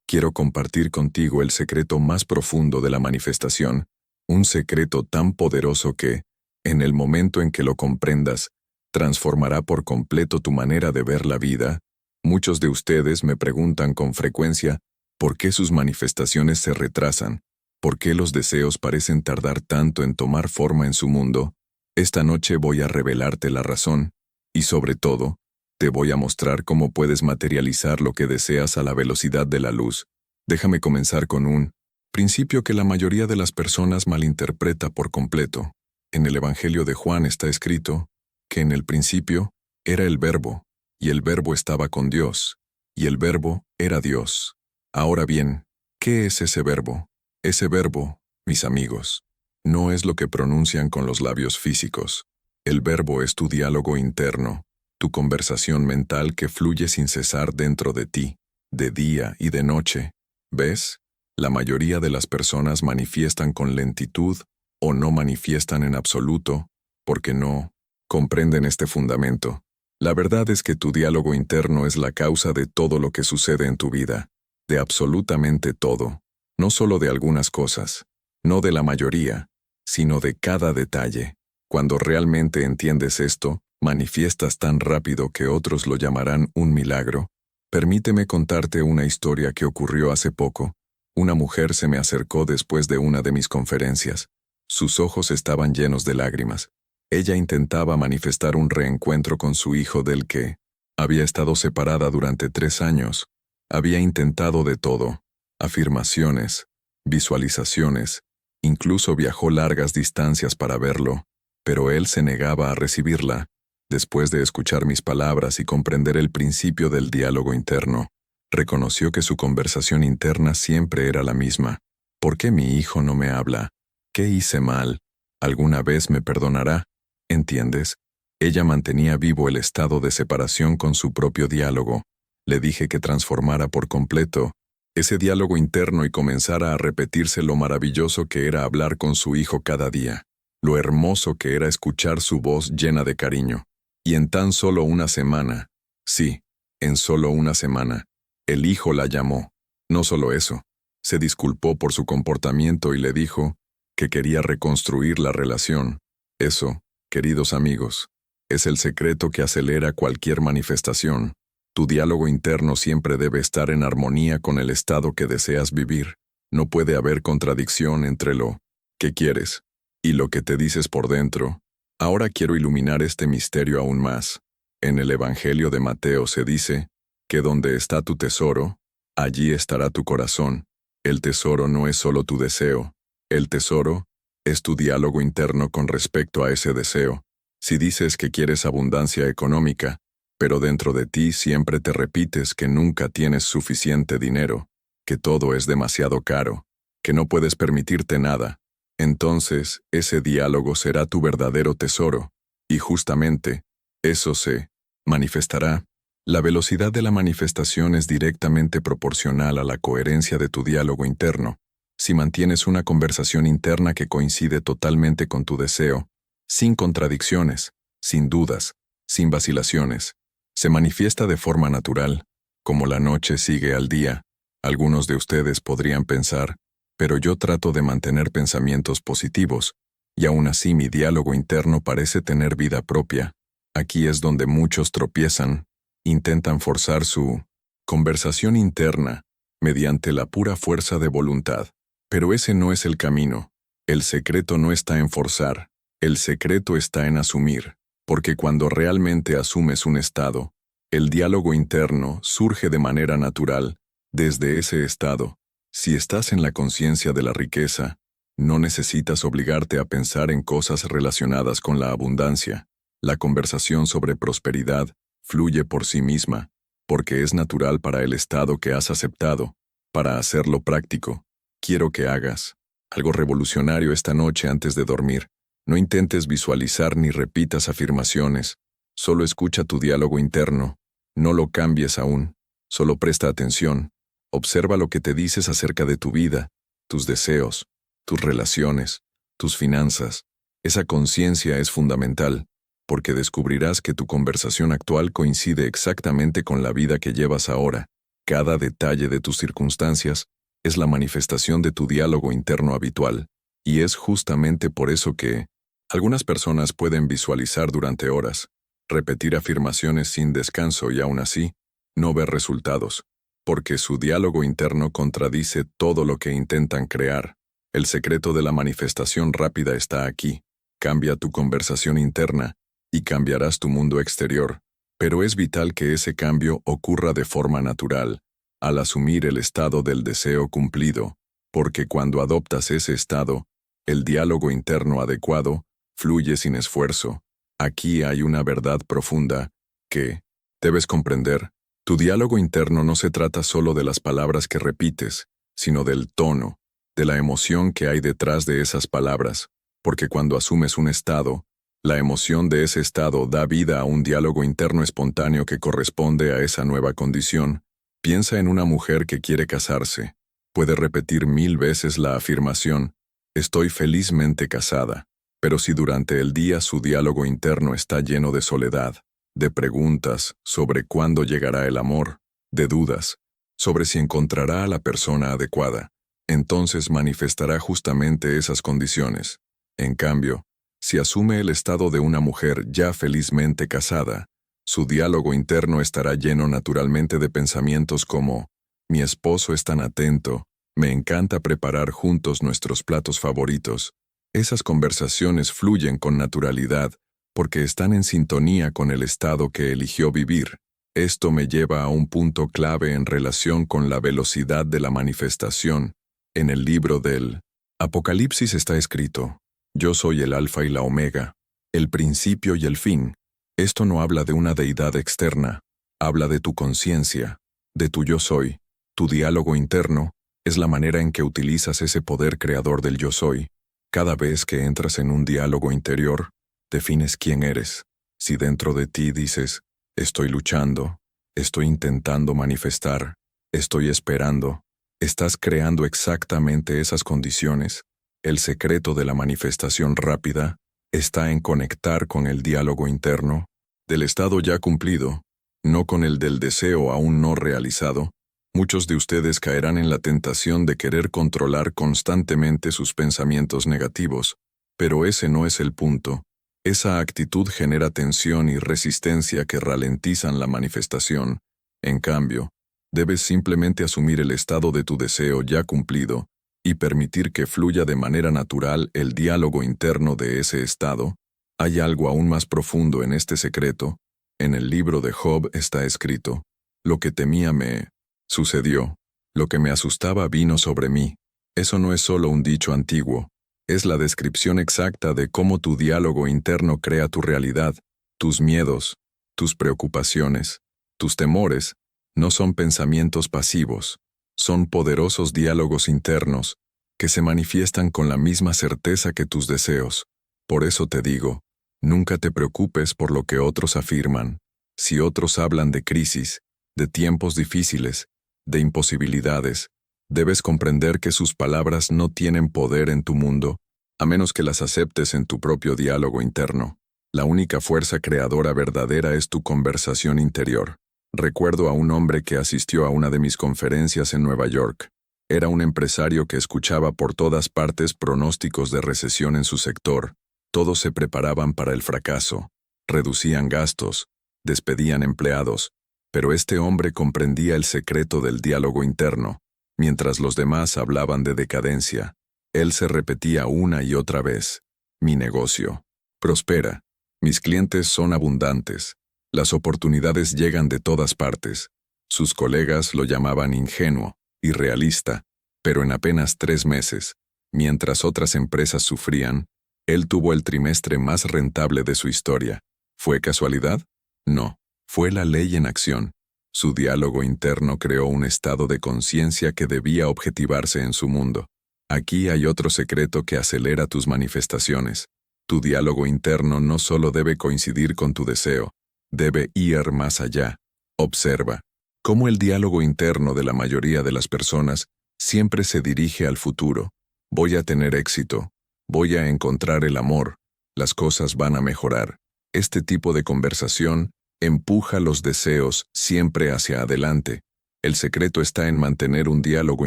quiero compartir contigo el secreto más profundo de la manifestación, un secreto tan poderoso que, en el momento en que lo comprendas, transformará por completo tu manera de ver la vida. Muchos de ustedes me preguntan con frecuencia por qué sus manifestaciones se retrasan, por qué los deseos parecen tardar tanto en tomar forma en su mundo. Esta noche voy a revelarte la razón, y sobre todo, te voy a mostrar cómo puedes materializar lo que deseas a la velocidad de la luz. Déjame comenzar con un principio que la mayoría de las personas malinterpreta por completo. En el Evangelio de Juan está escrito que en el principio era el Verbo, y el Verbo estaba con Dios, y el Verbo era Dios. Ahora bien, ¿qué es ese Verbo? Ese Verbo, mis amigos, no es lo que pronuncian con los labios físicos. El Verbo es tu diálogo interno, tu conversación mental que fluye sin cesar dentro de ti, de día y de noche. ¿Ves? La mayoría de las personas manifiestan con lentitud o no manifiestan en absoluto, porque no comprenden este fundamento. La verdad es que tu diálogo interno es la causa de todo lo que sucede en tu vida, de absolutamente todo, no solo de algunas cosas, no de la mayoría, sino de cada detalle. Cuando realmente entiendes esto, manifiestas tan rápido que otros lo llamarán un milagro. Permíteme contarte una historia que ocurrió hace poco. Una mujer se me acercó después de una de mis conferencias. Sus ojos estaban llenos de lágrimas. Ella intentaba manifestar un reencuentro con su hijo del que había estado separada durante 3 años. Había intentado de todo: afirmaciones, visualizaciones, incluso viajó largas distancias para verlo, pero él se negaba a recibirla. Después de escuchar mis palabras y comprender el principio del diálogo interno, reconoció que su conversación interna siempre era la misma. ¿Por qué mi hijo no me habla? ¿Qué hice mal? ¿Alguna vez me perdonará? ¿Entiendes? Ella mantenía vivo el estado de separación con su propio diálogo. Le dije que transformara por completo ese diálogo interno y comenzara a repetirse lo maravilloso que era hablar con su hijo cada día, lo hermoso que era escuchar su voz llena de cariño. Y en tan solo una semana, sí, en solo una semana, el hijo la llamó. No solo eso, se disculpó por su comportamiento y le dijo que quería reconstruir la relación. Eso, queridos amigos, es el secreto que acelera cualquier manifestación. Tu diálogo interno siempre debe estar en armonía con el estado que deseas vivir. No puede haber contradicción entre lo que quieres y lo que te dices por dentro. Ahora quiero iluminar este misterio aún más. En el Evangelio de Mateo se dice que donde está tu tesoro, allí estará tu corazón. El tesoro no es solo tu deseo. El tesoro es tu diálogo interno con respecto a ese deseo. Si dices que quieres abundancia económica, pero dentro de ti siempre te repites que nunca tienes suficiente dinero, que todo es demasiado caro, que no puedes permitirte nada, entonces ese diálogo será tu verdadero tesoro, y justamente, eso se manifestará. La velocidad de la manifestación es directamente proporcional a la coherencia de tu diálogo interno. Si mantienes una conversación interna que coincide totalmente con tu deseo, sin contradicciones, sin dudas, sin vacilaciones, se manifiesta de forma natural, como la noche sigue al día. Algunos de ustedes podrían pensar, pero yo trato de mantener pensamientos positivos, y aún así mi diálogo interno parece tener vida propia. Aquí es donde muchos tropiezan, intentan forzar su conversación interna mediante la pura fuerza de voluntad. Pero ese no es el camino. El secreto no está en forzar, el secreto está en asumir, porque cuando realmente asumes un estado, el diálogo interno surge de manera natural. Desde ese estado, si estás en la conciencia de la riqueza, no necesitas obligarte a pensar en cosas relacionadas con la abundancia. La conversación sobre prosperidad fluye por sí misma, porque es natural para el estado que has aceptado. Para hacerlo práctico, quiero que hagas algo revolucionario esta noche antes de dormir. No intentes visualizar ni repitas afirmaciones. Solo escucha tu diálogo interno. No lo cambies aún. Solo presta atención. Observa lo que te dices acerca de tu vida, tus deseos, tus relaciones, tus finanzas. Esa conciencia es fundamental, porque descubrirás que tu conversación actual coincide exactamente con la vida que llevas ahora. Cada detalle de tus circunstancias es la manifestación de tu diálogo interno habitual, y es justamente por eso que algunas personas pueden visualizar durante horas, repetir afirmaciones sin descanso y aún así no ver resultados, porque su diálogo interno contradice todo lo que intentan crear. El secreto de la manifestación rápida está aquí. Cambia tu conversación interna y cambiarás tu mundo exterior, pero es vital que ese cambio ocurra de forma natural, al asumir el estado del deseo cumplido, porque cuando adoptas ese estado, el diálogo interno adecuado fluye sin esfuerzo. Aquí hay una verdad profunda que debes comprender. Tu diálogo interno no se trata solo de las palabras que repites, sino del tono, de la emoción que hay detrás de esas palabras, porque cuando asumes un estado, la emoción de ese estado da vida a un diálogo interno espontáneo que corresponde a esa nueva condición. Piensa en una mujer que quiere casarse. Puede repetir 1000 veces la afirmación, estoy felizmente casada, pero si durante el día su diálogo interno está lleno de soledad, de preguntas sobre cuándo llegará el amor, de dudas sobre si encontrará a la persona adecuada, entonces manifestará justamente esas condiciones. En cambio, si asume el estado de una mujer ya felizmente casada, su diálogo interno estará lleno naturalmente de pensamientos como, mi esposo es tan atento, me encanta preparar juntos nuestros platos favoritos. Esas conversaciones fluyen con naturalidad porque están en sintonía con el estado que eligió vivir. Esto me lleva a un punto clave en relación con la velocidad de la manifestación. En el libro del Apocalipsis está escrito, yo soy el Alfa y la Omega, el principio y el fin. Esto no habla de una deidad externa, habla de tu conciencia, de tu yo soy. Tu diálogo interno es la manera en que utilizas ese poder creador del yo soy. Cada vez que entras en un diálogo interior, defines quién eres. Si dentro de ti dices, estoy luchando, estoy intentando manifestar, estoy esperando, estás creando exactamente esas condiciones. El secreto de la manifestación rápida está en conectar con el diálogo interno del estado ya cumplido, no con el del deseo aún no realizado. Muchos de ustedes caerán en la tentación de querer controlar constantemente sus pensamientos negativos, pero ese no es el punto. Esa actitud genera tensión y resistencia que ralentizan la manifestación. En cambio, debes simplemente asumir el estado de tu deseo ya cumplido y permitir que fluya de manera natural el diálogo interno de ese estado. Hay algo aún más profundo en este secreto. En el libro de Job está escrito, lo que temía me sucedió, lo que me asustaba vino sobre mí. Eso no es solo un dicho antiguo, es la descripción exacta de cómo tu diálogo interno crea tu realidad. Tus miedos, tus preocupaciones, tus temores, no son pensamientos pasivos, son poderosos diálogos internos que se manifiestan con la misma certeza que tus deseos. Por eso te digo, nunca te preocupes por lo que otros afirman. Si otros hablan de crisis, de tiempos difíciles, de imposibilidades, debes comprender que sus palabras no tienen poder en tu mundo, a menos que las aceptes en tu propio diálogo interno. La única fuerza creadora verdadera es tu conversación interior. Recuerdo a un hombre que asistió a una de mis conferencias en Nueva York. Era un empresario que escuchaba por todas partes pronósticos de recesión en su sector. Todos se preparaban para el fracaso, reducían gastos, despedían empleados, pero este hombre comprendía el secreto del diálogo interno. Mientras los demás hablaban de decadencia, él se repetía una y otra vez, mi negocio prospera, mis clientes son abundantes, las oportunidades llegan de todas partes. Sus colegas lo llamaban ingenuo, irrealista, pero en apenas 3 meses, mientras otras empresas sufrían, él tuvo el trimestre más rentable de su historia. ¿Fue casualidad? No, fue la ley en acción. Su diálogo interno creó un estado de conciencia que debía objetivarse en su mundo. Aquí hay otro secreto que acelera tus manifestaciones. Tu diálogo interno no solo debe coincidir con tu deseo, debe ir más allá. Observa cómo el diálogo interno de la mayoría de las personas siempre se dirige al futuro. Voy a tener éxito, voy a encontrar el amor, las cosas van a mejorar. Este tipo de conversación empuja los deseos siempre hacia adelante. El secreto está en mantener un diálogo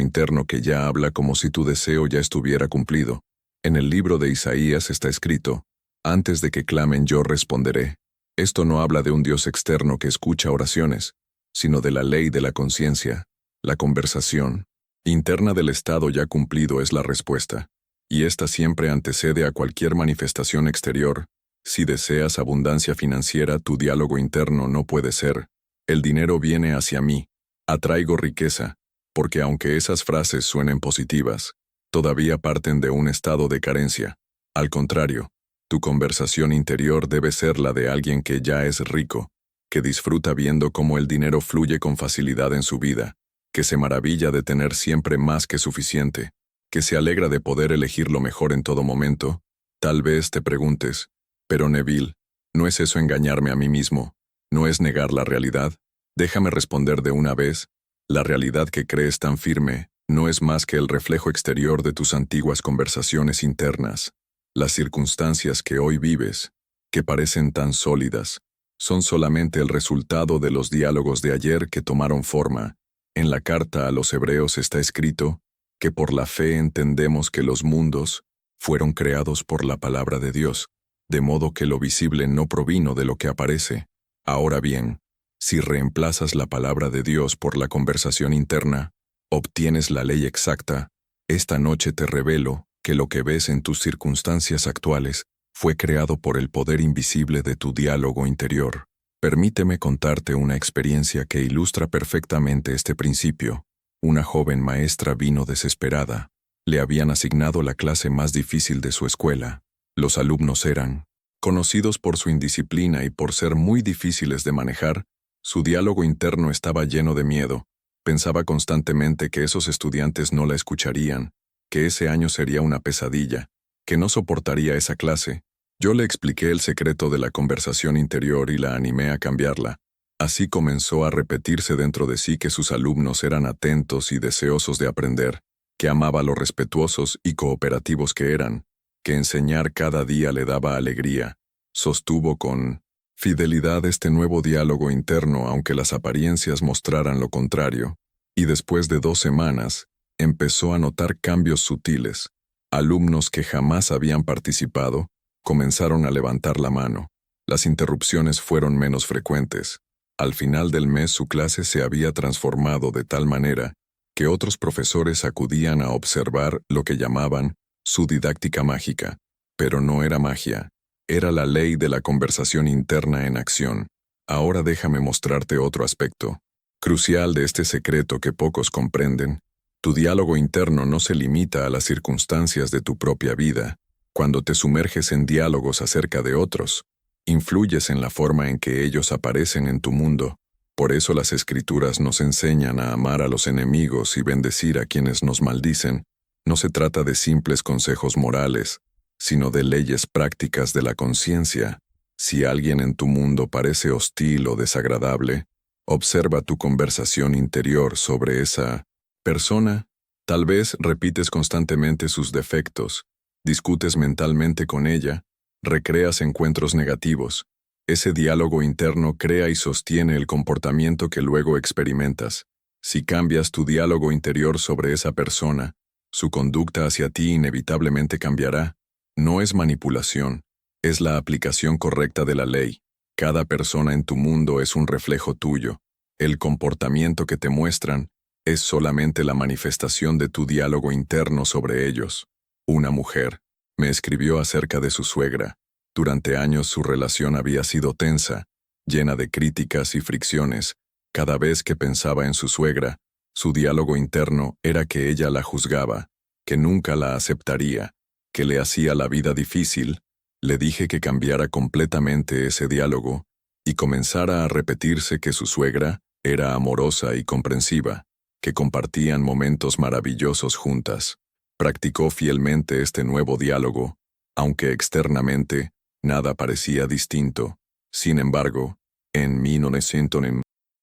interno que ya habla como si tu deseo ya estuviera cumplido. En el libro de Isaías está escrito: antes de que clamen yo responderé. Esto no habla de un Dios externo que escucha oraciones, sino de la ley de la conciencia. La conversación interna del estado ya cumplido es la respuesta, y esta siempre antecede a cualquier manifestación exterior. Si deseas abundancia financiera, tu diálogo interno no puede ser: el dinero viene hacia mí, atraigo riqueza, porque aunque esas frases suenen positivas, todavía parten de un estado de carencia. Al contrario, tu conversación interior debe ser la de alguien que ya es rico, que disfruta viendo cómo el dinero fluye con facilidad en su vida, que se maravilla de tener siempre más que suficiente, que se alegra de poder elegir lo mejor en todo momento. Tal vez te preguntes: pero Neville, ¿no es eso engañarme a mí mismo? ¿No es negar la realidad? Déjame responder de una vez: la realidad que crees tan firme no es más que el reflejo exterior de tus antiguas conversaciones internas. Las circunstancias que hoy vives, que parecen tan sólidas, son solamente el resultado de los diálogos de ayer que tomaron forma. En la carta a los Hebreos está escrito que por la fe entendemos que los mundos fueron creados por la palabra de Dios, de modo que lo visible no provino de lo que aparece. Ahora bien, si reemplazas la palabra de Dios por la conversación interna, obtienes la ley exacta. Esta noche te revelo que lo que ves en tus circunstancias actuales fue creado por el poder invisible de tu diálogo interior. Permíteme contarte una experiencia que ilustra perfectamente este principio. Una joven maestra vino desesperada. Le habían asignado la clase más difícil de su escuela. Los alumnos eran conocidos por su indisciplina y por ser muy difíciles de manejar. Su diálogo interno estaba lleno de miedo. Pensaba constantemente que esos estudiantes no la escucharían, que ese año sería una pesadilla, que no soportaría esa clase. Yo le expliqué el secreto de la conversación interior y la animé a cambiarla. Así comenzó a repetirse dentro de sí que sus alumnos eran atentos y deseosos de aprender, que amaba lo respetuosos y cooperativos que eran, que enseñar cada día le daba alegría. Sostuvo con fidelidad este nuevo diálogo interno aunque las apariencias mostraran lo contrario, y después de 2 semanas, empezó a notar cambios sutiles. Alumnos que jamás habían participado comenzaron a levantar la mano. Las interrupciones fueron menos frecuentes. Al final del mes su clase se había transformado de tal manera que otros profesores acudían a observar lo que llamaban su didáctica mágica. Pero no era magia, era la ley de la conversación interna en acción. Ahora déjame mostrarte otro aspecto crucial de este secreto que pocos comprenden. Tu diálogo interno no se limita a las circunstancias de tu propia vida. Cuando te sumerges en diálogos acerca de otros, influyes en la forma en que ellos aparecen en tu mundo. Por eso las Escrituras nos enseñan a amar a los enemigos y bendecir a quienes nos maldicen. No se trata de simples consejos morales, sino de leyes prácticas de la conciencia. Si alguien en tu mundo parece hostil o desagradable, observa tu conversación interior sobre esa persona. Tal vez repites constantemente sus defectos, discutes mentalmente con ella, recreas encuentros negativos. Ese diálogo interno crea y sostiene el comportamiento que luego experimentas. Si cambias tu diálogo interior sobre esa persona, su conducta hacia ti inevitablemente cambiará. No es manipulación, es la aplicación correcta de la ley. Cada persona en tu mundo es un reflejo tuyo. El comportamiento que te muestran es solamente la manifestación de tu diálogo interno sobre ellos. Una mujer me escribió acerca de su suegra. Durante años su relación había sido tensa, llena de críticas y fricciones. Cada vez que pensaba en su suegra, su diálogo interno era que ella la juzgaba, que nunca la aceptaría, que le hacía la vida difícil. Le dije que cambiara completamente ese diálogo y comenzara a repetirse que su suegra era amorosa y comprensiva, que compartían momentos maravillosos juntas. Practicó fielmente este nuevo diálogo, aunque externamente nada parecía distinto. Sin embargo, en 1900,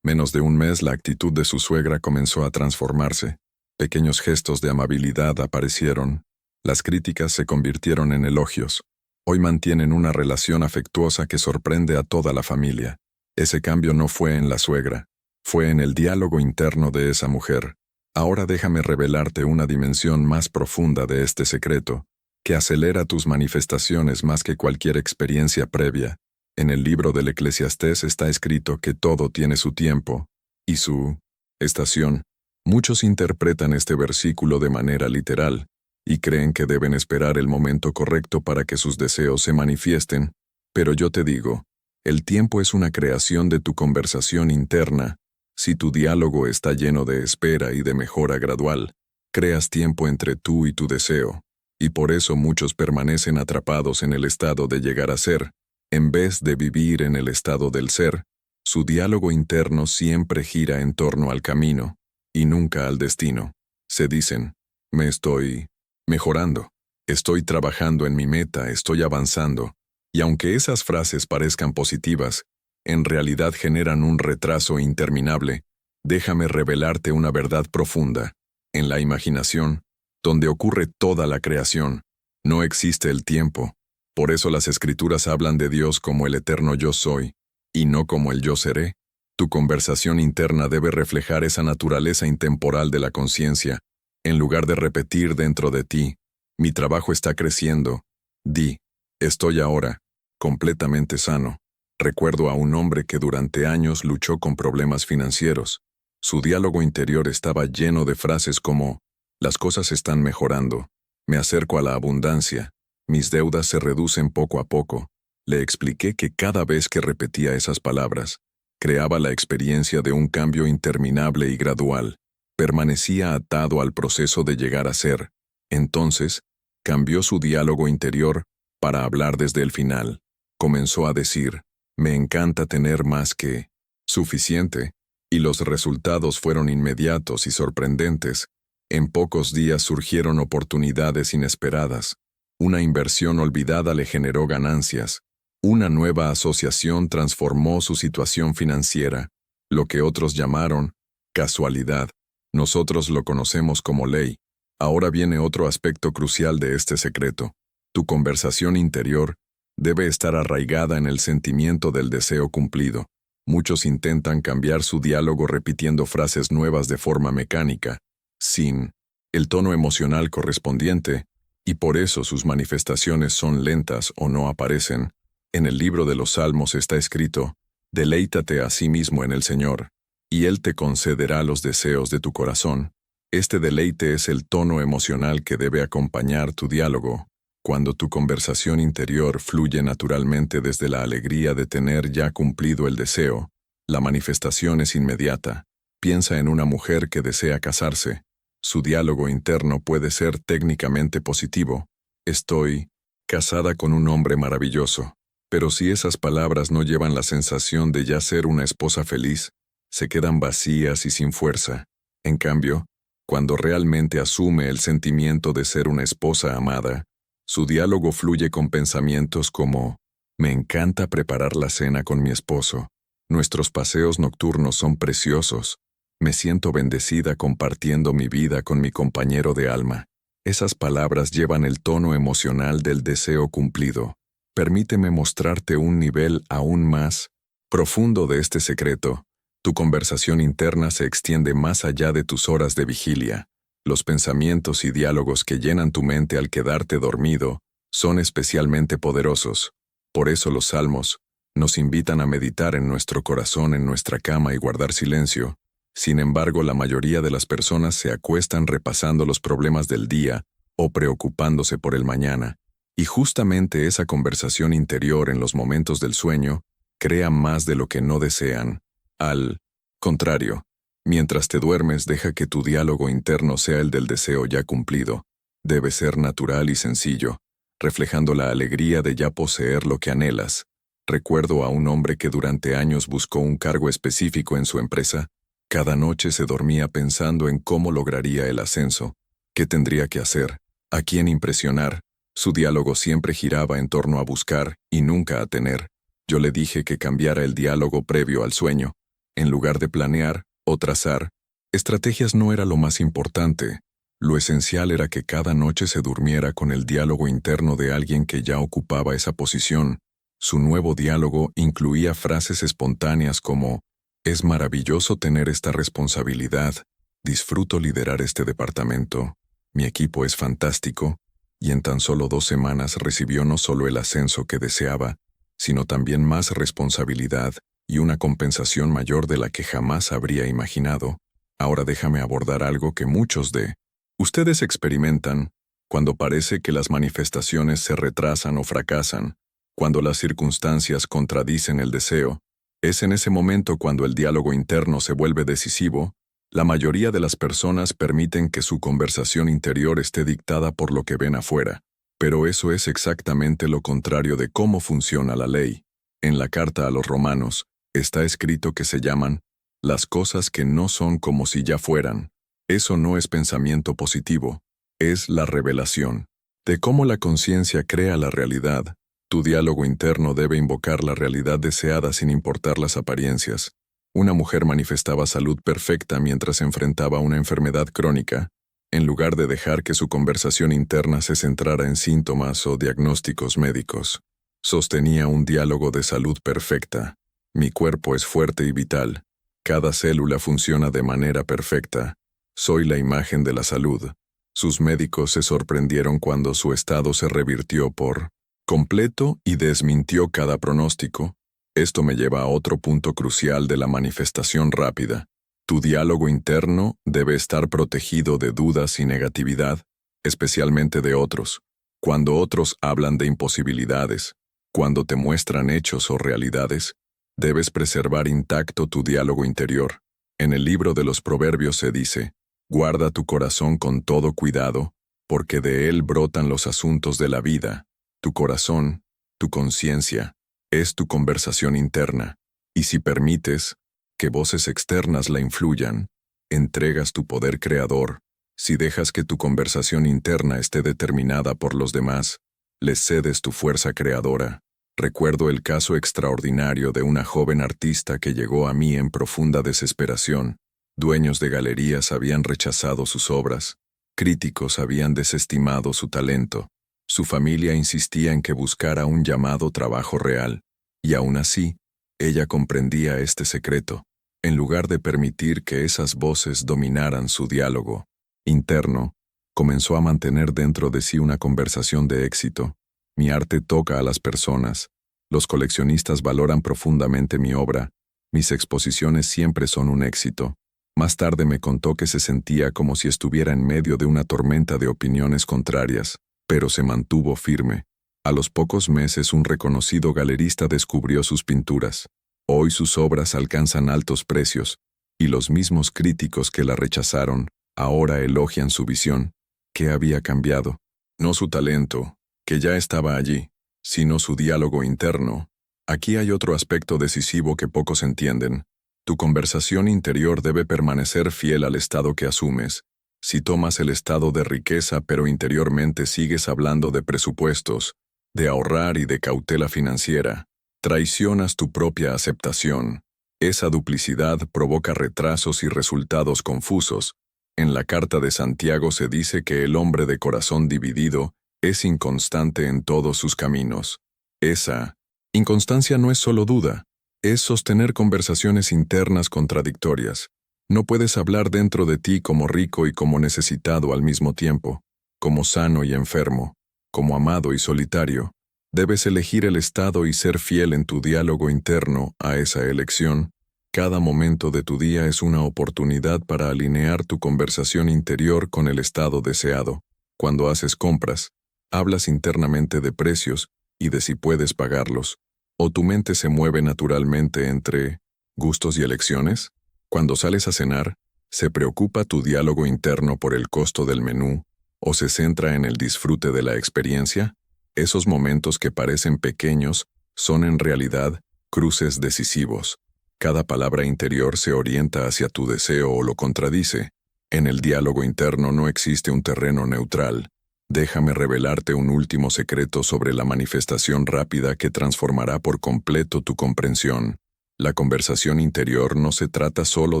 menos de un mes la actitud de su suegra comenzó a transformarse. Pequeños gestos de amabilidad aparecieron. Las críticas se convirtieron en elogios. Hoy mantienen una relación afectuosa que sorprende a toda la familia. Ese cambio no fue en la suegra, Fue en el diálogo interno de esa mujer. Ahora déjame revelarte una dimensión más profunda de este secreto, que acelera tus manifestaciones más que cualquier experiencia previa. En el libro del Eclesiastés está escrito que todo tiene su tiempo y su estación. Muchos interpretan este versículo de manera literal y creen que deben esperar el momento correcto para que sus deseos se manifiesten, pero yo te digo, el tiempo es una creación de tu conversación interna. Si tu diálogo está lleno de espera y de mejora gradual, creas tiempo entre tú y tu deseo, y por eso muchos permanecen atrapados en el estado de llegar a ser, en vez de vivir en el estado del ser. Su diálogo interno siempre gira en torno al camino, y nunca al destino. Se dicen, me estoy mejorando, estoy trabajando en mi meta, estoy avanzando, y aunque esas frases parezcan positivas, en realidad generan un retraso interminable. Déjame revelarte una verdad profunda. En la imaginación, donde ocurre toda la creación, no existe el tiempo. Por eso las Escrituras hablan de Dios como el eterno yo soy, y no como el yo seré. Tu conversación interna debe reflejar esa naturaleza intemporal de la conciencia. En lugar de repetir dentro de ti, mi trabajo está creciendo, di, estoy ahora completamente sano. Recuerdo a un hombre que durante años luchó con problemas financieros. Su diálogo interior estaba lleno de frases como, las cosas están mejorando, me acerco a la abundancia, mis deudas se reducen poco a poco. Le expliqué que cada vez que repetía esas palabras, creaba la experiencia de un cambio interminable y gradual. Permanecía atado al proceso de llegar a ser. Entonces, cambió su diálogo interior para hablar desde el final. Comenzó a decir, me encanta tener más que suficiente, y los resultados fueron inmediatos y sorprendentes. En pocos días surgieron oportunidades inesperadas. Una inversión olvidada le generó ganancias. Una nueva asociación transformó su situación financiera. Lo que otros llamaron casualidad, nosotros lo conocemos como ley. Ahora viene otro aspecto crucial de este secreto. Tu conversación interior debe estar arraigada en el sentimiento del deseo cumplido. Muchos intentan cambiar su diálogo repitiendo frases nuevas de forma mecánica, sin el tono emocional correspondiente, y por eso sus manifestaciones son lentas o no aparecen. En el libro de los Salmos está escrito, deleítate a sí mismo en el Señor, y Él te concederá los deseos de tu corazón. Este deleite es el tono emocional que debe acompañar tu diálogo. Cuando tu conversación interior fluye naturalmente desde la alegría de tener ya cumplido el deseo, la manifestación es inmediata. Piensa en una mujer que desea casarse. Su diálogo interno puede ser técnicamente positivo. Estoy casada con un hombre maravilloso. Pero si esas palabras no llevan la sensación de ya ser una esposa feliz, se quedan vacías y sin fuerza. En cambio, cuando realmente asume el sentimiento de ser una esposa amada, su diálogo fluye con pensamientos como, me encanta preparar la cena con mi esposo, nuestros paseos nocturnos son preciosos, me siento bendecida compartiendo mi vida con mi compañero de alma. Esas palabras llevan el tono emocional del deseo cumplido. Permíteme mostrarte un nivel aún más profundo de este secreto. Tu conversación interna se extiende más allá de tus horas de vigilia. Los pensamientos y diálogos que llenan tu mente al quedarte dormido son especialmente poderosos. Por eso los salmos nos invitan a meditar en nuestro corazón en nuestra cama y guardar silencio. Sin embargo, la mayoría de las personas se acuestan repasando los problemas del día o preocupándose por el mañana. Y justamente esa conversación interior en los momentos del sueño crea más de lo que no desean. Al contrario, mientras te duermes, deja que tu diálogo interno sea el del deseo ya cumplido. Debe ser natural y sencillo, reflejando la alegría de ya poseer lo que anhelas. Recuerdo a un hombre que durante años buscó un cargo específico en su empresa. Cada noche se dormía pensando en cómo lograría el ascenso, qué tendría que hacer, a quién impresionar. Su diálogo siempre giraba en torno a buscar y nunca a tener. Yo le dije que cambiara el diálogo previo al sueño. En lugar de planear o trazar, estrategias no era lo más importante. Lo esencial era que cada noche se durmiera con el diálogo interno de alguien que ya ocupaba esa posición. Su nuevo diálogo incluía frases espontáneas como, Es maravilloso tener esta responsabilidad. Disfruto liderar este departamento. Mi equipo es fantástico, y en tan solo 2 semanas recibió no solo el ascenso que deseaba, sino también más responsabilidad y una compensación mayor de la que jamás habría imaginado. Ahora déjame abordar algo que muchos de ustedes experimentan cuando parece que las manifestaciones se retrasan o fracasan, cuando las circunstancias contradicen el deseo. Es en ese momento cuando el diálogo interno se vuelve decisivo. La mayoría de las personas permiten que su conversación interior esté dictada por lo que ven afuera, pero eso es exactamente lo contrario de cómo funciona la ley. En la carta a los Romanos, está escrito que se llaman las cosas que no son como si ya fueran. Eso no es pensamiento positivo, es la revelación de cómo la conciencia crea la realidad. Tu diálogo interno debe invocar la realidad deseada sin importar las apariencias. Una mujer manifestaba salud perfecta mientras enfrentaba una enfermedad crónica, en lugar de dejar que su conversación interna se centrara en síntomas o diagnósticos médicos. Sostenía un diálogo de salud perfecta. Mi cuerpo es fuerte y vital. Cada célula funciona de manera perfecta. Soy la imagen de la salud. Sus médicos se sorprendieron cuando su estado se revirtió por completo y desmintió cada pronóstico. Esto me lleva a otro punto crucial de la manifestación rápida. Tu diálogo interno debe estar protegido de dudas y negatividad, especialmente de otros. Cuando otros hablan de imposibilidades, cuando te muestran hechos o realidades, debes preservar intacto tu diálogo interior. En el libro de los Proverbios se dice, guarda tu corazón con todo cuidado, porque de él brotan los asuntos de la vida. Tu corazón, tu conciencia, es tu conversación interna, y si permites que voces externas la influyan, entregas tu poder creador. Si dejas que tu conversación interna esté determinada por los demás, les cedes tu fuerza creadora. Recuerdo el caso extraordinario de una joven artista que llegó a mí en profunda desesperación. Dueños de galerías habían rechazado sus obras, críticos habían desestimado su talento. Su familia insistía en que buscara un llamado trabajo real, y aún así, ella comprendía este secreto. En lugar de permitir que esas voces dominaran su diálogo interno, comenzó a mantener dentro de sí una conversación de éxito. Mi arte toca a las personas. Los coleccionistas valoran profundamente mi obra. Mis exposiciones siempre son un éxito. Más tarde me contó que se sentía como si estuviera en medio de una tormenta de opiniones contrarias, pero se mantuvo firme. A los pocos meses un reconocido galerista descubrió sus pinturas. Hoy sus obras alcanzan altos precios, y los mismos críticos que la rechazaron, ahora elogian su visión. ¿Qué había cambiado? No su talento, que ya estaba allí, sino su diálogo interno. Aquí hay otro aspecto decisivo que pocos entienden. Tu conversación interior debe permanecer fiel al estado que asumes. Si tomas el estado de riqueza pero interiormente sigues hablando de presupuestos, de ahorrar y de cautela financiera, traicionas tu propia aceptación. Esa duplicidad provoca retrasos y resultados confusos. En la carta de Santiago se dice que el hombre de corazón dividido es inconstante en todos sus caminos. Esa inconstancia no es solo duda, es sostener conversaciones internas contradictorias. No puedes hablar dentro de ti como rico y como necesitado al mismo tiempo, como sano y enfermo, como amado y solitario. Debes elegir el estado y ser fiel en tu diálogo interno a esa elección. Cada momento de tu día es una oportunidad para alinear tu conversación interior con el estado deseado. Cuando haces compras, hablas internamente de precios y de si puedes pagarlos, o tu mente se mueve naturalmente entre gustos y elecciones. Cuando sales a cenar, ¿se preocupa tu diálogo interno por el costo del menú o se centra en el disfrute de la experiencia? Esos momentos que parecen pequeños son en realidad cruces decisivos. Cada palabra interior se orienta hacia tu deseo o lo contradice. En el diálogo interno no existe un terreno neutral. Déjame revelarte un último secreto sobre la manifestación rápida que transformará por completo tu comprensión. La conversación interior no se trata solo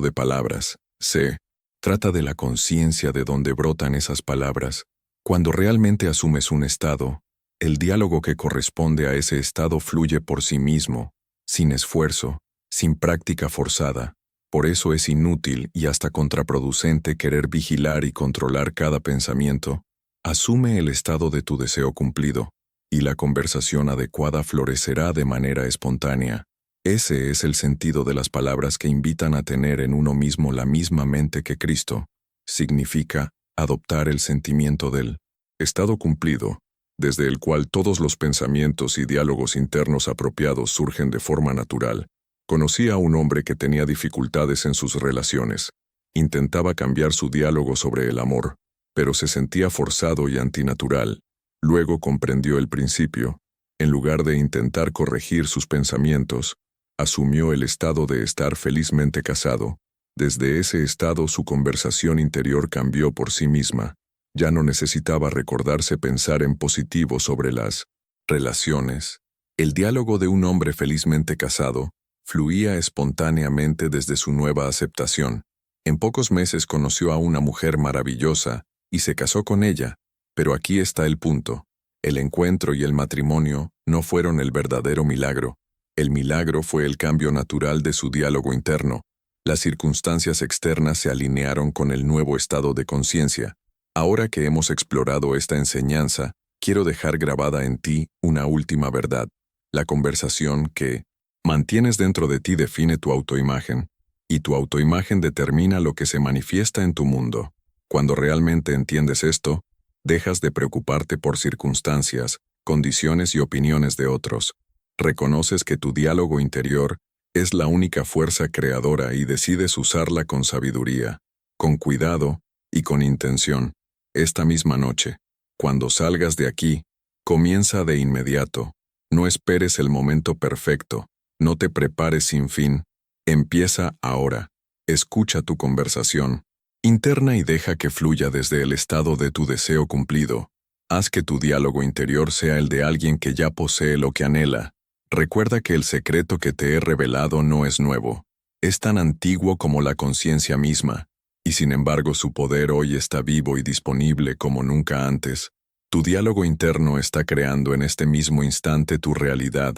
de palabras, se trata de la conciencia de donde brotan esas palabras. Cuando realmente asumes un estado, el diálogo que corresponde a ese estado fluye por sí mismo, sin esfuerzo, sin práctica forzada. Por eso es inútil y hasta contraproducente querer vigilar y controlar cada pensamiento. Asume el estado de tu deseo cumplido, y la conversación adecuada florecerá de manera espontánea. Ese es el sentido de las palabras que invitan a tener en uno mismo la misma mente que Cristo. Significa adoptar el sentimiento del estado cumplido, desde el cual todos los pensamientos y diálogos internos apropiados surgen de forma natural. Conocí a un hombre que tenía dificultades en sus relaciones. Intentaba cambiar su diálogo sobre el amor, pero se sentía forzado y antinatural. Luego comprendió el principio. En lugar de intentar corregir sus pensamientos, asumió el estado de estar felizmente casado. Desde ese estado su conversación interior cambió por sí misma. Ya no necesitaba recordarse pensar en positivo sobre las relaciones. El diálogo de un hombre felizmente casado fluía espontáneamente desde su nueva aceptación. En pocos meses conoció a una mujer maravillosa y se casó con ella. Pero aquí está el punto. El encuentro y el matrimonio no fueron el verdadero milagro. El milagro fue el cambio natural de su diálogo interno. Las circunstancias externas se alinearon con el nuevo estado de conciencia. Ahora que hemos explorado esta enseñanza, quiero dejar grabada en ti una última verdad. La conversación que mantienes dentro de ti define tu autoimagen, y tu autoimagen determina lo que se manifiesta en tu mundo. Cuando realmente entiendes esto, dejas de preocuparte por circunstancias, condiciones y opiniones de otros. Reconoces que tu diálogo interior es la única fuerza creadora y decides usarla con sabiduría, con cuidado y con intención. Esta misma noche, cuando salgas de aquí, comienza de inmediato. No esperes el momento perfecto. No te prepares sin fin. Empieza ahora. Escucha tu conversación interna y deja que fluya desde el estado de tu deseo cumplido. Haz que tu diálogo interior sea el de alguien que ya posee lo que anhela. Recuerda que el secreto que te he revelado no es nuevo. Es tan antiguo como la conciencia misma, y sin embargo su poder hoy está vivo y disponible como nunca antes. Tu diálogo interno está creando en este mismo instante tu realidad.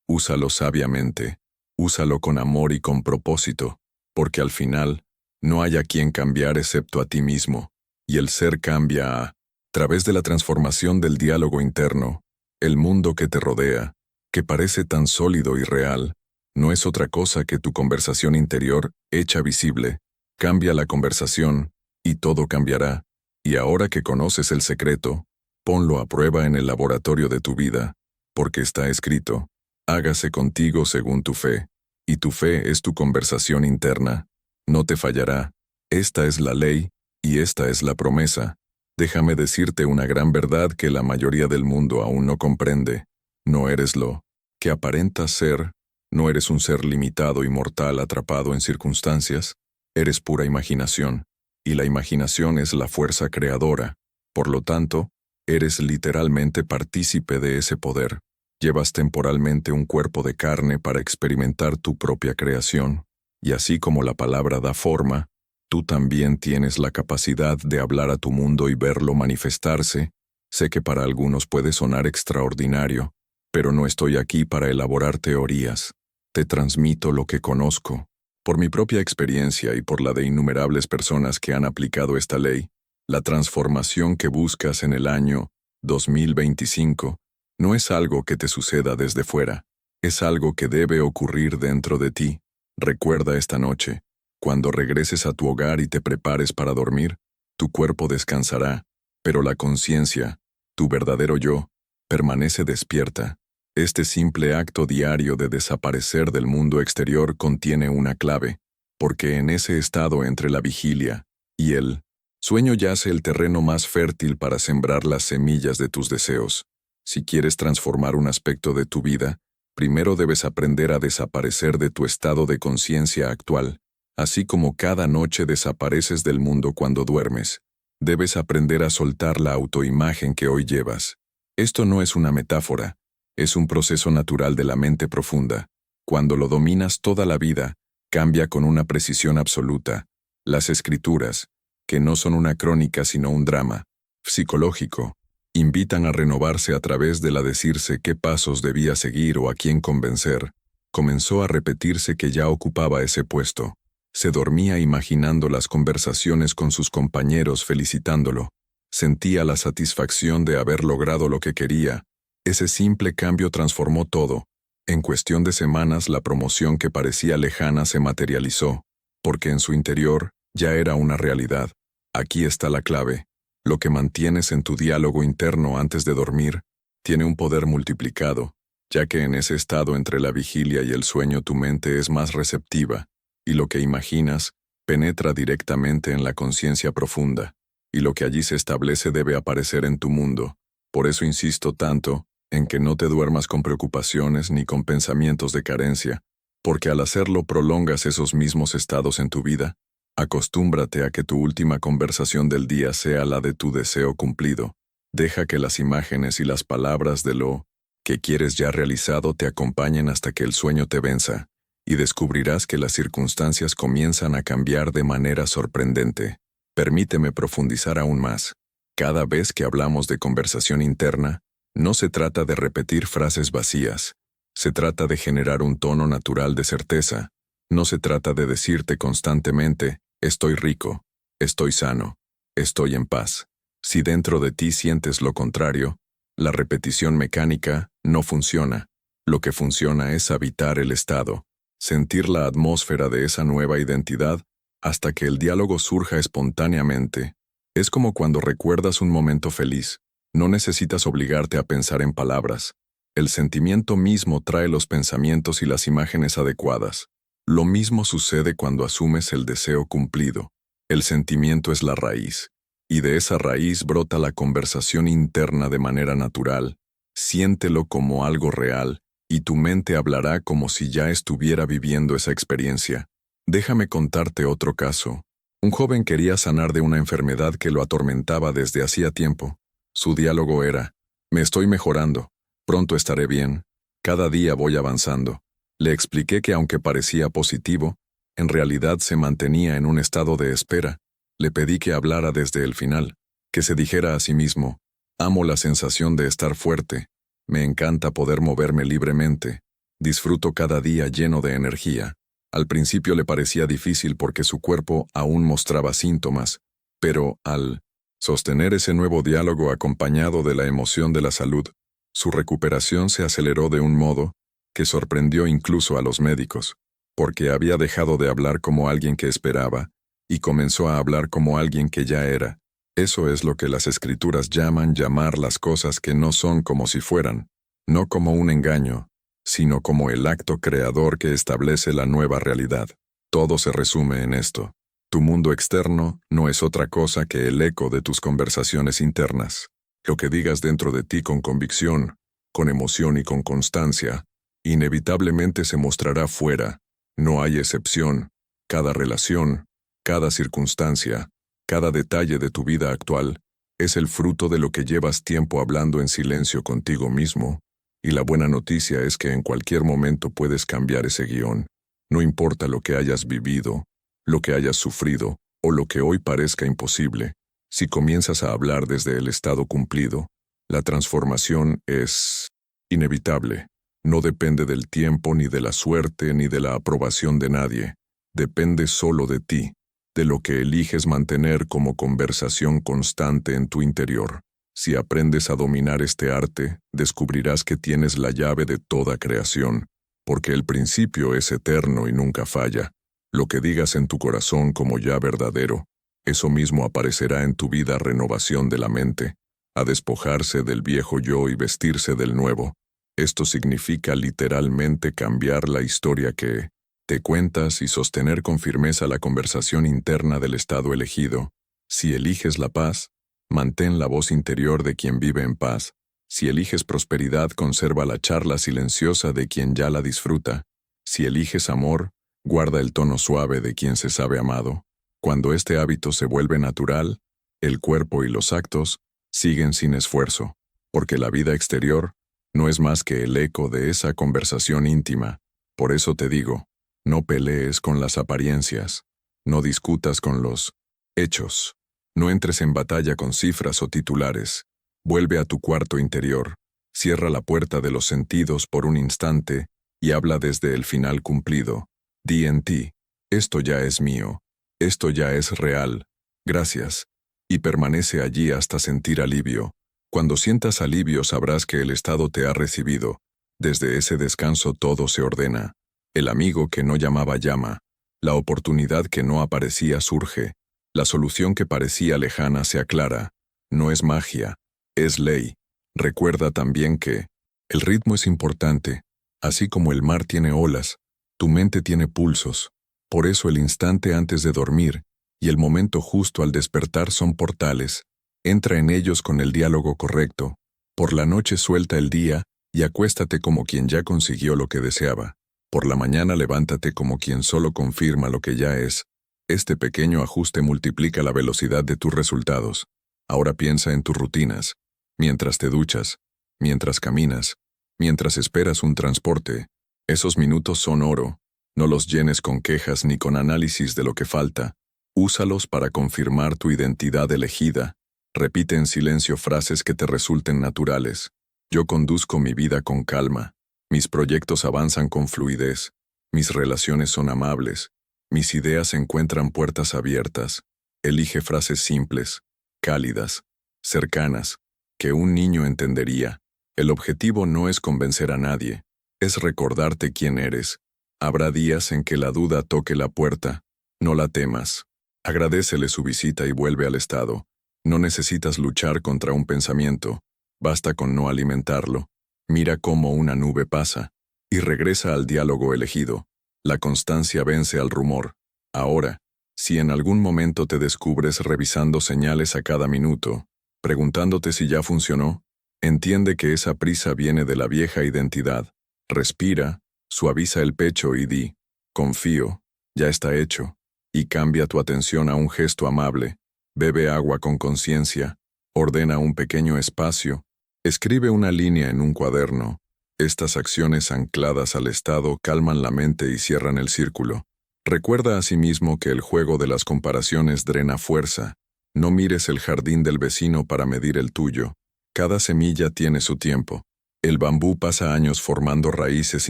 Úsalo sabiamente, úsalo con amor y con propósito, porque al final, no hay a quien cambiar excepto a ti mismo, y el ser cambia a través de la transformación del diálogo interno. El mundo que te rodea, que parece tan sólido y real, no es otra cosa que tu conversación interior hecha visible. Cambia la conversación, y todo cambiará. Y ahora que conoces el secreto, ponlo a prueba en el laboratorio de tu vida, porque está escrito: hágase contigo según tu fe, y tu fe es tu conversación interna. No te fallará. Esta es la ley, y esta es la promesa. Déjame decirte una gran verdad que la mayoría del mundo aún no comprende. No eres lo que aparentas ser, no eres un ser limitado y mortal atrapado en circunstancias. Eres pura imaginación, y la imaginación es la fuerza creadora. Por lo tanto, eres literalmente partícipe de ese poder. Llevas temporalmente un cuerpo de carne para experimentar tu propia creación, y así como la palabra da forma, tú también tienes la capacidad de hablar a tu mundo y verlo manifestarse. Sé que para algunos puede sonar extraordinario, pero no estoy aquí para elaborar teorías. Te transmito lo que conozco. Por mi propia experiencia y por la de innumerables personas que han aplicado esta ley, la transformación que buscas en el año 2025 no es algo que te suceda desde fuera, es algo que debe ocurrir dentro de ti. Recuerda esta noche, cuando regreses a tu hogar y te prepares para dormir, tu cuerpo descansará, pero la conciencia, tu verdadero yo, permanece despierta. Este simple acto diario de desaparecer del mundo exterior contiene una clave, porque en ese estado entre la vigilia y el sueño yace el terreno más fértil para sembrar las semillas de tus deseos. Si quieres transformar un aspecto de tu vida, primero debes aprender a desaparecer de tu estado de conciencia actual, así como cada noche desapareces del mundo cuando duermes. Debes aprender a soltar la autoimagen que hoy llevas. Esto no es una metáfora, es un proceso natural de la mente profunda. Cuando lo dominas toda la vida, cambia con una precisión absoluta. Las escrituras, que no son una crónica sino un drama psicológico, invitan a renovarse a través de la decirse qué pasos debía seguir o a quién convencer. Comenzó a repetirse que ya ocupaba ese puesto. Se dormía imaginando las conversaciones con sus compañeros felicitándolo. Sentía la satisfacción de haber logrado lo que quería. Ese simple cambio transformó todo. En cuestión de semanas la promoción que parecía lejana se materializó, porque en su interior ya era una realidad. Aquí está la clave. Lo que mantienes en tu diálogo interno antes de dormir tiene un poder multiplicado, ya que en ese estado entre la vigilia y el sueño tu mente es más receptiva, y lo que imaginas penetra directamente en la conciencia profunda, y lo que allí se establece debe aparecer en tu mundo. Por eso insisto tanto en que no te duermas con preocupaciones ni con pensamientos de carencia, porque al hacerlo prolongas esos mismos estados en tu vida. Acostúmbrate a que tu última conversación del día sea la de tu deseo cumplido. Deja que las imágenes y las palabras de lo que quieres ya realizado te acompañen hasta que el sueño te venza, y descubrirás que las circunstancias comienzan a cambiar de manera sorprendente. Permíteme profundizar aún más. Cada vez que hablamos de conversación interna, no se trata de repetir frases vacías. Se trata de generar un tono natural de certeza. No se trata de decirte constantemente, estoy rico, estoy sano, estoy en paz. Si dentro de ti sientes lo contrario, la repetición mecánica no funciona. Lo que funciona es habitar el estado, sentir la atmósfera de esa nueva identidad hasta que el diálogo surja espontáneamente. Es como cuando recuerdas un momento feliz. No necesitas obligarte a pensar en palabras. El sentimiento mismo trae los pensamientos y las imágenes adecuadas. Lo mismo sucede cuando asumes el deseo cumplido. El sentimiento es la raíz, y de esa raíz brota la conversación interna de manera natural. Siéntelo como algo real, y tu mente hablará como si ya estuviera viviendo esa experiencia. Déjame contarte otro caso. Un joven quería sanar de una enfermedad que lo atormentaba desde hacía tiempo. Su diálogo era, me estoy mejorando, pronto estaré bien, cada día voy avanzando. Le expliqué que aunque parecía positivo, en realidad se mantenía en un estado de espera. Le pedí que hablara desde el final, que se dijera a sí mismo, amo la sensación de estar fuerte, me encanta poder moverme libremente, disfruto cada día lleno de energía. Al principio le parecía difícil porque su cuerpo aún mostraba síntomas, pero al sostener ese nuevo diálogo acompañado de la emoción de la salud, su recuperación se aceleró de un modo que sorprendió incluso a los médicos, porque había dejado de hablar como alguien que esperaba y comenzó a hablar como alguien que ya era. Eso es lo que las escrituras llaman llamar las cosas que no son como si fueran, no como un engaño, sino como el acto creador que establece la nueva realidad. Todo se resume en esto. Tu mundo externo no es otra cosa que el eco de tus conversaciones internas. Lo que digas dentro de ti con convicción, con emoción y con constancia, inevitablemente se mostrará fuera. No hay excepción. Cada relación, cada circunstancia, cada detalle de tu vida actual es el fruto de lo que llevas tiempo hablando en silencio contigo mismo. Y la buena noticia es que en cualquier momento puedes cambiar ese guión. No importa lo que hayas vivido, lo que hayas sufrido, o lo que hoy parezca imposible, si comienzas a hablar desde el estado cumplido, la transformación es inevitable. No depende del tiempo, ni de la suerte, ni de la aprobación de nadie. Depende solo de ti, de lo que eliges mantener como conversación constante en tu interior. Si aprendes a dominar este arte, descubrirás que tienes la llave de toda creación, porque el principio es eterno y nunca falla. Lo que digas en tu corazón como ya verdadero, eso mismo aparecerá en tu vida renovación de la mente, a despojarse del viejo yo y vestirse del nuevo. Esto significa literalmente cambiar la historia que te cuentas y sostener con firmeza la conversación interna del estado elegido. Si eliges la paz, mantén la voz interior de quien vive en paz. Si eliges prosperidad, conserva la charla silenciosa de quien ya la disfruta. Si eliges amor, guarda el tono suave de quien se sabe amado. Cuando este hábito se vuelve natural, el cuerpo y los actos siguen sin esfuerzo, porque la vida exterior no es más que el eco de esa conversación íntima. Por eso te digo, no pelees con las apariencias, no discutas con los hechos, no entres en batalla con cifras o titulares. Vuelve a tu cuarto interior, cierra la puerta de los sentidos por un instante y habla desde el final cumplido. Di en ti, esto ya es mío, esto ya es real, gracias, y permanece allí hasta sentir alivio. Cuando sientas alivio sabrás que el estado te ha recibido. Desde ese descanso todo se ordena. El amigo que no llamaba llama, la oportunidad que no aparecía surge, la solución que parecía lejana se aclara. No es magia, es ley. Recuerda también que el ritmo es importante, así como el mar tiene olas, tu mente tiene pulsos. Por eso el instante antes de dormir y el momento justo al despertar son portales. Entra en ellos con el diálogo correcto. Por la noche suelta el día y acuéstate como quien ya consiguió lo que deseaba. Por la mañana levántate como quien solo confirma lo que ya es. Este pequeño ajuste multiplica la velocidad de tus resultados. Ahora piensa en tus rutinas. Mientras te duchas, mientras caminas, mientras esperas un transporte. Esos minutos son oro. No los llenes con quejas ni con análisis de lo que falta. Úsalos para confirmar tu identidad elegida. Repite en silencio frases que te resulten naturales. Yo conduzco mi vida con calma. Mis proyectos avanzan con fluidez. Mis relaciones son amables. Mis ideas encuentran puertas abiertas. Elige frases simples, cálidas, cercanas, que un niño entendería. El objetivo no es convencer a nadie, es recordarte quién eres. Habrá días en que la duda toque la puerta. No la temas. Agradécele su visita y vuelve al estado. No necesitas luchar contra un pensamiento. Basta con no alimentarlo. Mira cómo una nube pasa y regresa al diálogo elegido. La constancia vence al rumor. Ahora, si en algún momento te descubres revisando señales a cada minuto, preguntándote si ya funcionó, entiende que esa prisa viene de la vieja identidad. Respira, suaviza el pecho y di, confío, ya está hecho, y cambia tu atención a un gesto amable. Bebe agua con conciencia, ordena un pequeño espacio, escribe una línea en un cuaderno. Estas acciones ancladas al estado calman la mente y cierran el círculo. Recuerda asimismo que el juego de las comparaciones drena fuerza. No mires el jardín del vecino para medir el tuyo. Cada semilla tiene su tiempo. El bambú pasa años formando raíces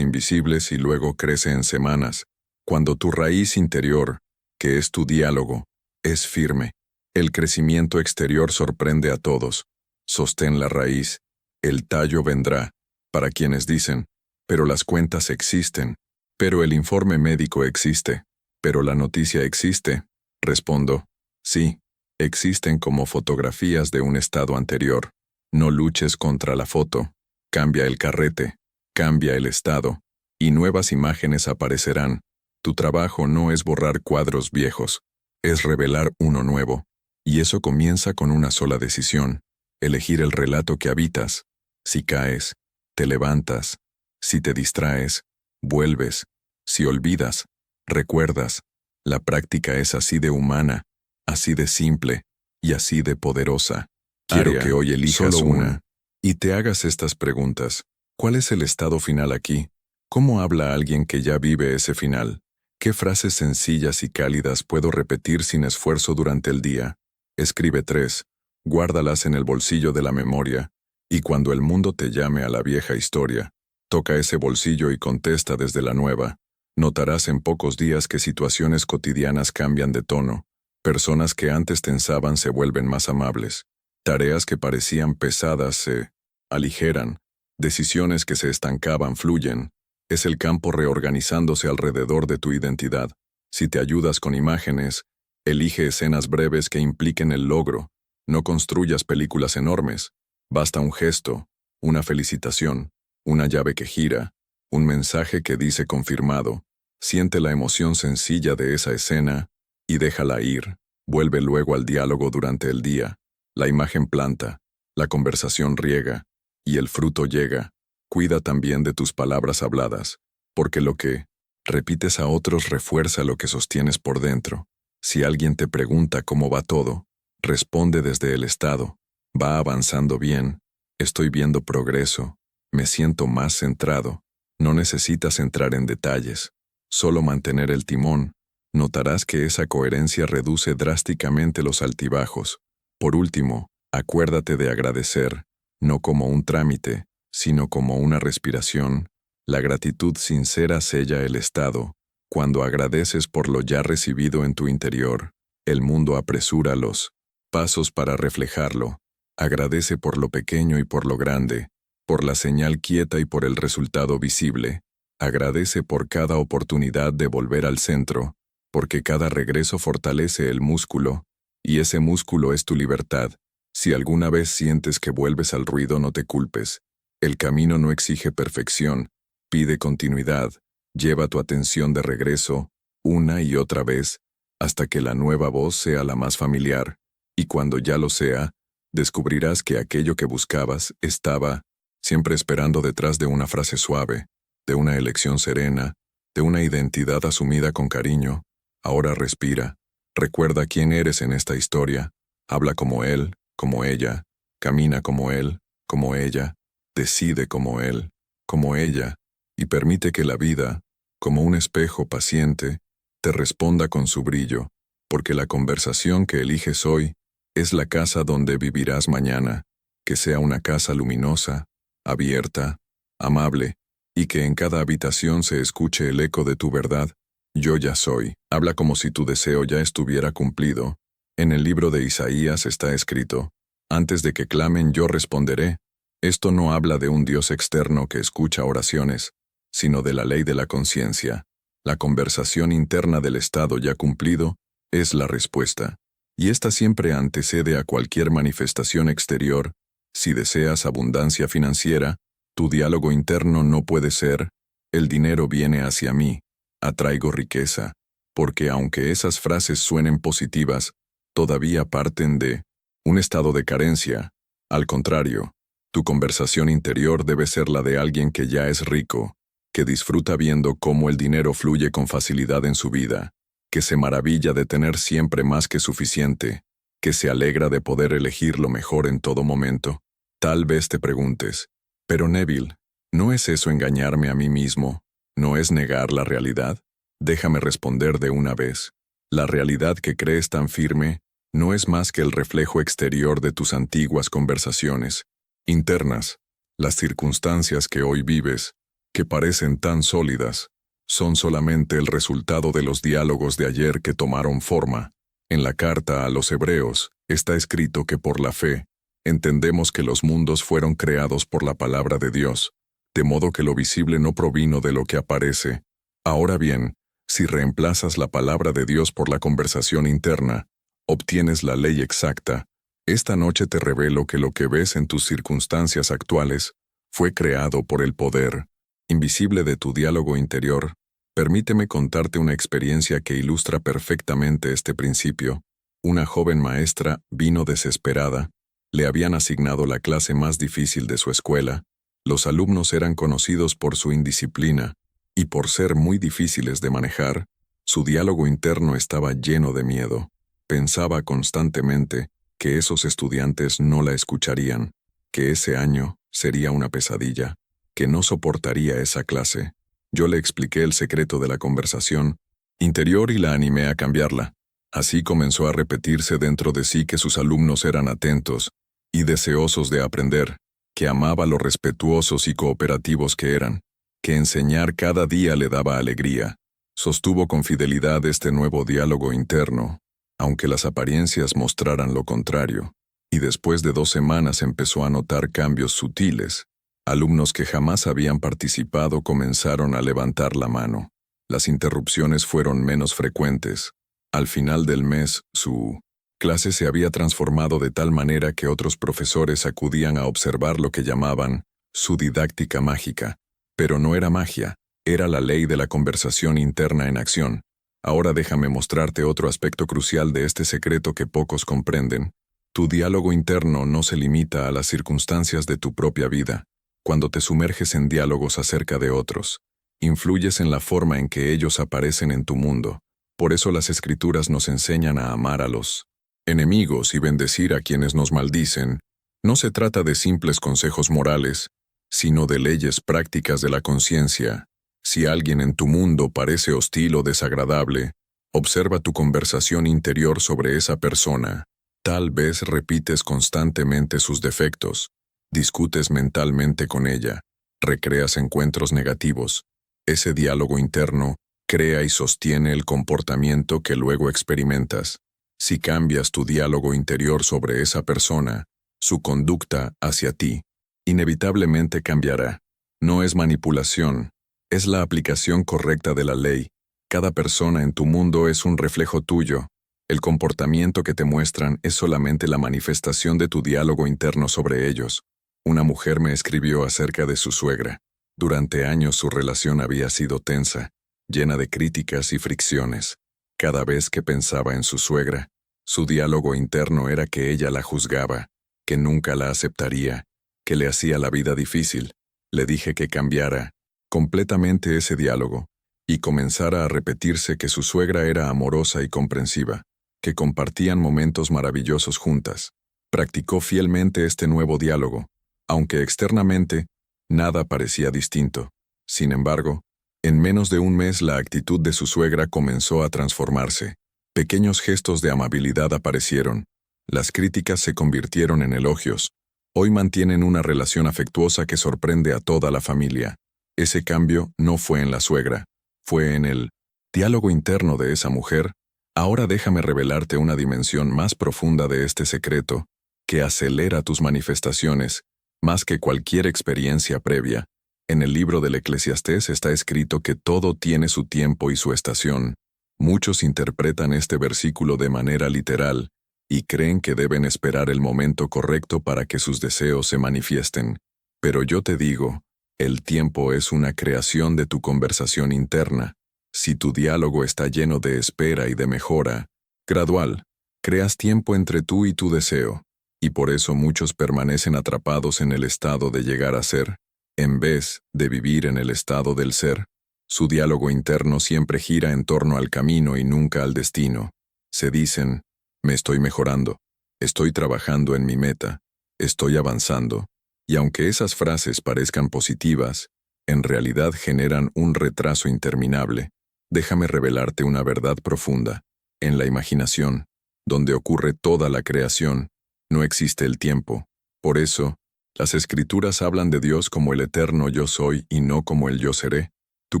invisibles y luego crece en semanas. Cuando tu raíz interior, que es tu diálogo, es firme, el crecimiento exterior sorprende a todos. Sostén la raíz. El tallo vendrá. Para quienes dicen, pero las cuentas existen, pero el informe médico existe, pero la noticia existe, respondo, sí, existen como fotografías de un estado anterior. No luches contra la foto, cambia el carrete, cambia el estado, y nuevas imágenes aparecerán. Tu trabajo no es borrar cuadros viejos, es revelar uno nuevo, y eso comienza con una sola decisión, elegir el relato que habitas. Si caes, te levantas. Si te distraes, vuelves. Si olvidas, recuerdas. La práctica es así de humana, así de simple y así de poderosa. Quiero que hoy elijas solo una y te hagas estas preguntas. ¿Cuál es el estado final aquí? ¿Cómo habla alguien que ya vive ese final? ¿Qué frases sencillas y cálidas puedo repetir sin esfuerzo durante el día? Escribe 3, guárdalas en el bolsillo de la memoria. Y cuando el mundo te llame a la vieja historia, toca ese bolsillo y contesta desde la nueva. Notarás en pocos días que situaciones cotidianas cambian de tono. Personas que antes tensaban se vuelven más amables. Tareas que parecían pesadas se aligeran. Decisiones que se estancaban fluyen. Es el campo reorganizándose alrededor de tu identidad. Si te ayudas con imágenes, elige escenas breves que impliquen el logro. No construyas películas enormes. Basta un gesto, una felicitación, una llave que gira, un mensaje que dice confirmado. Siente la emoción sencilla de esa escena y déjala ir. Vuelve luego al diálogo durante el día. La imagen planta, la conversación riega y el fruto llega. Cuida también de tus palabras habladas, porque lo que repites a otros refuerza lo que sostienes por dentro. Si alguien te pregunta cómo va todo, responde desde el estado. Va avanzando bien, estoy viendo progreso, me siento más centrado. No necesitas entrar en detalles, solo mantener el timón. Notarás que esa coherencia reduce drásticamente los altibajos. Por último, acuérdate de agradecer, no como un trámite, sino como una respiración. La gratitud sincera sella el estado. Cuando agradeces por lo ya recibido en tu interior, el mundo apresura los pasos para reflejarlo. Agradece por lo pequeño y por lo grande, por la señal quieta y por el resultado visible. Agradece por cada oportunidad de volver al centro, porque cada regreso fortalece el músculo, y ese músculo es tu libertad. Si alguna vez sientes que vuelves al ruido, no te culpes. El camino no exige perfección, pide continuidad. Lleva tu atención de regreso, una y otra vez, hasta que la nueva voz sea la más familiar, y cuando ya lo sea, descubrirás que aquello que buscabas estaba siempre esperando detrás de una frase suave, de una elección serena, de una identidad asumida con cariño. Ahora respira, recuerda quién eres en esta historia, habla como él, como ella, camina como él, como ella, decide como él, como ella, y permite que la vida, como un espejo paciente, te responda con su brillo, porque la conversación que eliges hoy es la casa donde vivirás mañana, que sea una casa luminosa, abierta, amable, y que en cada habitación se escuche el eco de tu verdad. Yo ya soy. Habla como si tu deseo ya estuviera cumplido. En el libro de Isaías está escrito: antes de que clamen yo responderé. Esto no habla de un Dios externo que escucha oraciones, sino de la ley de la conciencia. La conversación interna del estado ya cumplido es la respuesta, y esta siempre antecede a cualquier manifestación exterior. Si deseas abundancia financiera, tu diálogo interno no puede ser: el dinero viene hacia mí, atraigo riqueza, porque aunque esas frases suenen positivas, todavía parten de un estado de carencia. Al contrario, tu conversación interior debe ser la de alguien que ya es rico, que disfruta viendo cómo el dinero fluye con facilidad en su vida, que se maravilla de tener siempre más que suficiente, que se alegra de poder elegir lo mejor en todo momento. Tal vez te preguntes: pero Neville, ¿no es eso engañarme a mí mismo? ¿No es negar la realidad? Déjame responder de una vez. La realidad que crees tan firme no es más que el reflejo exterior de tus antiguas conversaciones internas. Las circunstancias que hoy vives, que parecen tan sólidas, son solamente el resultado de los diálogos de ayer que tomaron forma. En la carta a los Hebreos está escrito que por la fe entendemos que los mundos fueron creados por la palabra de Dios, de modo que lo visible no provino de lo que aparece. Ahora bien, si reemplazas la palabra de Dios por la conversación interna, obtienes la ley exacta. Esta noche te revelo que lo que ves en tus circunstancias actuales fue creado por el poder invisible de tu diálogo interior. Permíteme contarte una experiencia que ilustra perfectamente este principio. Una joven maestra vino desesperada. Le habían asignado la clase más difícil de su escuela. Los alumnos eran conocidos por su indisciplina, y por ser muy difíciles de manejar, su diálogo interno estaba lleno de miedo. Pensaba constantemente que esos estudiantes no la escucharían, que ese año sería una pesadilla, que no soportaría esa clase. Yo le expliqué el secreto de la conversación interior y la animé a cambiarla. Así comenzó a repetirse dentro de sí que sus alumnos eran atentos y deseosos de aprender, que amaba lo respetuosos y cooperativos que eran, que enseñar cada día le daba alegría. Sostuvo con fidelidad este nuevo diálogo interno, aunque las apariencias mostraran lo contrario, y después de 2 semanas empezó a notar cambios sutiles. Alumnos que jamás habían participado comenzaron a levantar la mano. Las interrupciones fueron menos frecuentes. Al final del mes, su clase se había transformado de tal manera que otros profesores acudían a observar lo que llamaban su didáctica mágica. Pero no era magia, era la ley de la conversación interna en acción. Ahora déjame mostrarte otro aspecto crucial de este secreto que pocos comprenden. Tu diálogo interno no se limita a las circunstancias de tu propia vida. Cuando te sumerges en diálogos acerca de otros, influyes en la forma en que ellos aparecen en tu mundo. Por eso las Escrituras nos enseñan a amar a los enemigos y bendecir a quienes nos maldicen. No se trata de simples consejos morales, sino de leyes prácticas de la conciencia. Si alguien en tu mundo parece hostil o desagradable, observa tu conversación interior sobre esa persona. Tal vez repites constantemente sus defectos, discutes mentalmente con ella, recreas encuentros negativos. Ese diálogo interno crea y sostiene el comportamiento que luego experimentas. Si cambias tu diálogo interior sobre esa persona, su conducta hacia ti inevitablemente cambiará. No es manipulación, es la aplicación correcta de la ley. Cada persona en tu mundo es un reflejo tuyo. El comportamiento que te muestran es solamente la manifestación de tu diálogo interno sobre ellos. Una mujer me escribió acerca de su suegra. Durante años su relación había sido tensa, llena de críticas y fricciones. Cada vez que pensaba en su suegra, su diálogo interno era que ella la juzgaba, que nunca la aceptaría, que le hacía la vida difícil. Le dije que cambiara completamente ese diálogo y comenzara a repetirse que su suegra era amorosa y comprensiva, que compartían momentos maravillosos juntas. Practicó fielmente este nuevo diálogo, aunque externamente nada parecía distinto. Sin embargo, en menos de un mes la actitud de su suegra comenzó a transformarse. Pequeños gestos de amabilidad aparecieron. Las críticas se convirtieron en elogios. Hoy mantienen una relación afectuosa que sorprende a toda la familia. Ese cambio no fue en la suegra, fue en el diálogo interno de esa mujer. Ahora déjame revelarte una dimensión más profunda de este secreto, que acelera tus manifestaciones, más que cualquier experiencia previa. En el libro del Eclesiastés está escrito que todo tiene su tiempo y su estación. Muchos interpretan este versículo de manera literal y creen que deben esperar el momento correcto para que sus deseos se manifiesten. Pero yo te digo, el tiempo es una creación de tu conversación interna. Si tu diálogo está lleno de espera y de mejora gradual, creas tiempo entre tú y tu deseo, y por eso muchos permanecen atrapados en el estado de llegar a ser, en vez de vivir en el estado del ser. Su diálogo interno siempre gira en torno al camino y nunca al destino. Se dicen, me estoy mejorando, estoy trabajando en mi meta, estoy avanzando, y aunque esas frases parezcan positivas, en realidad generan un retraso interminable. Déjame revelarte una verdad profunda. En la imaginación, donde ocurre toda la creación, no existe el tiempo. Por eso, las Escrituras hablan de Dios como el eterno yo soy y no como el yo seré. Tu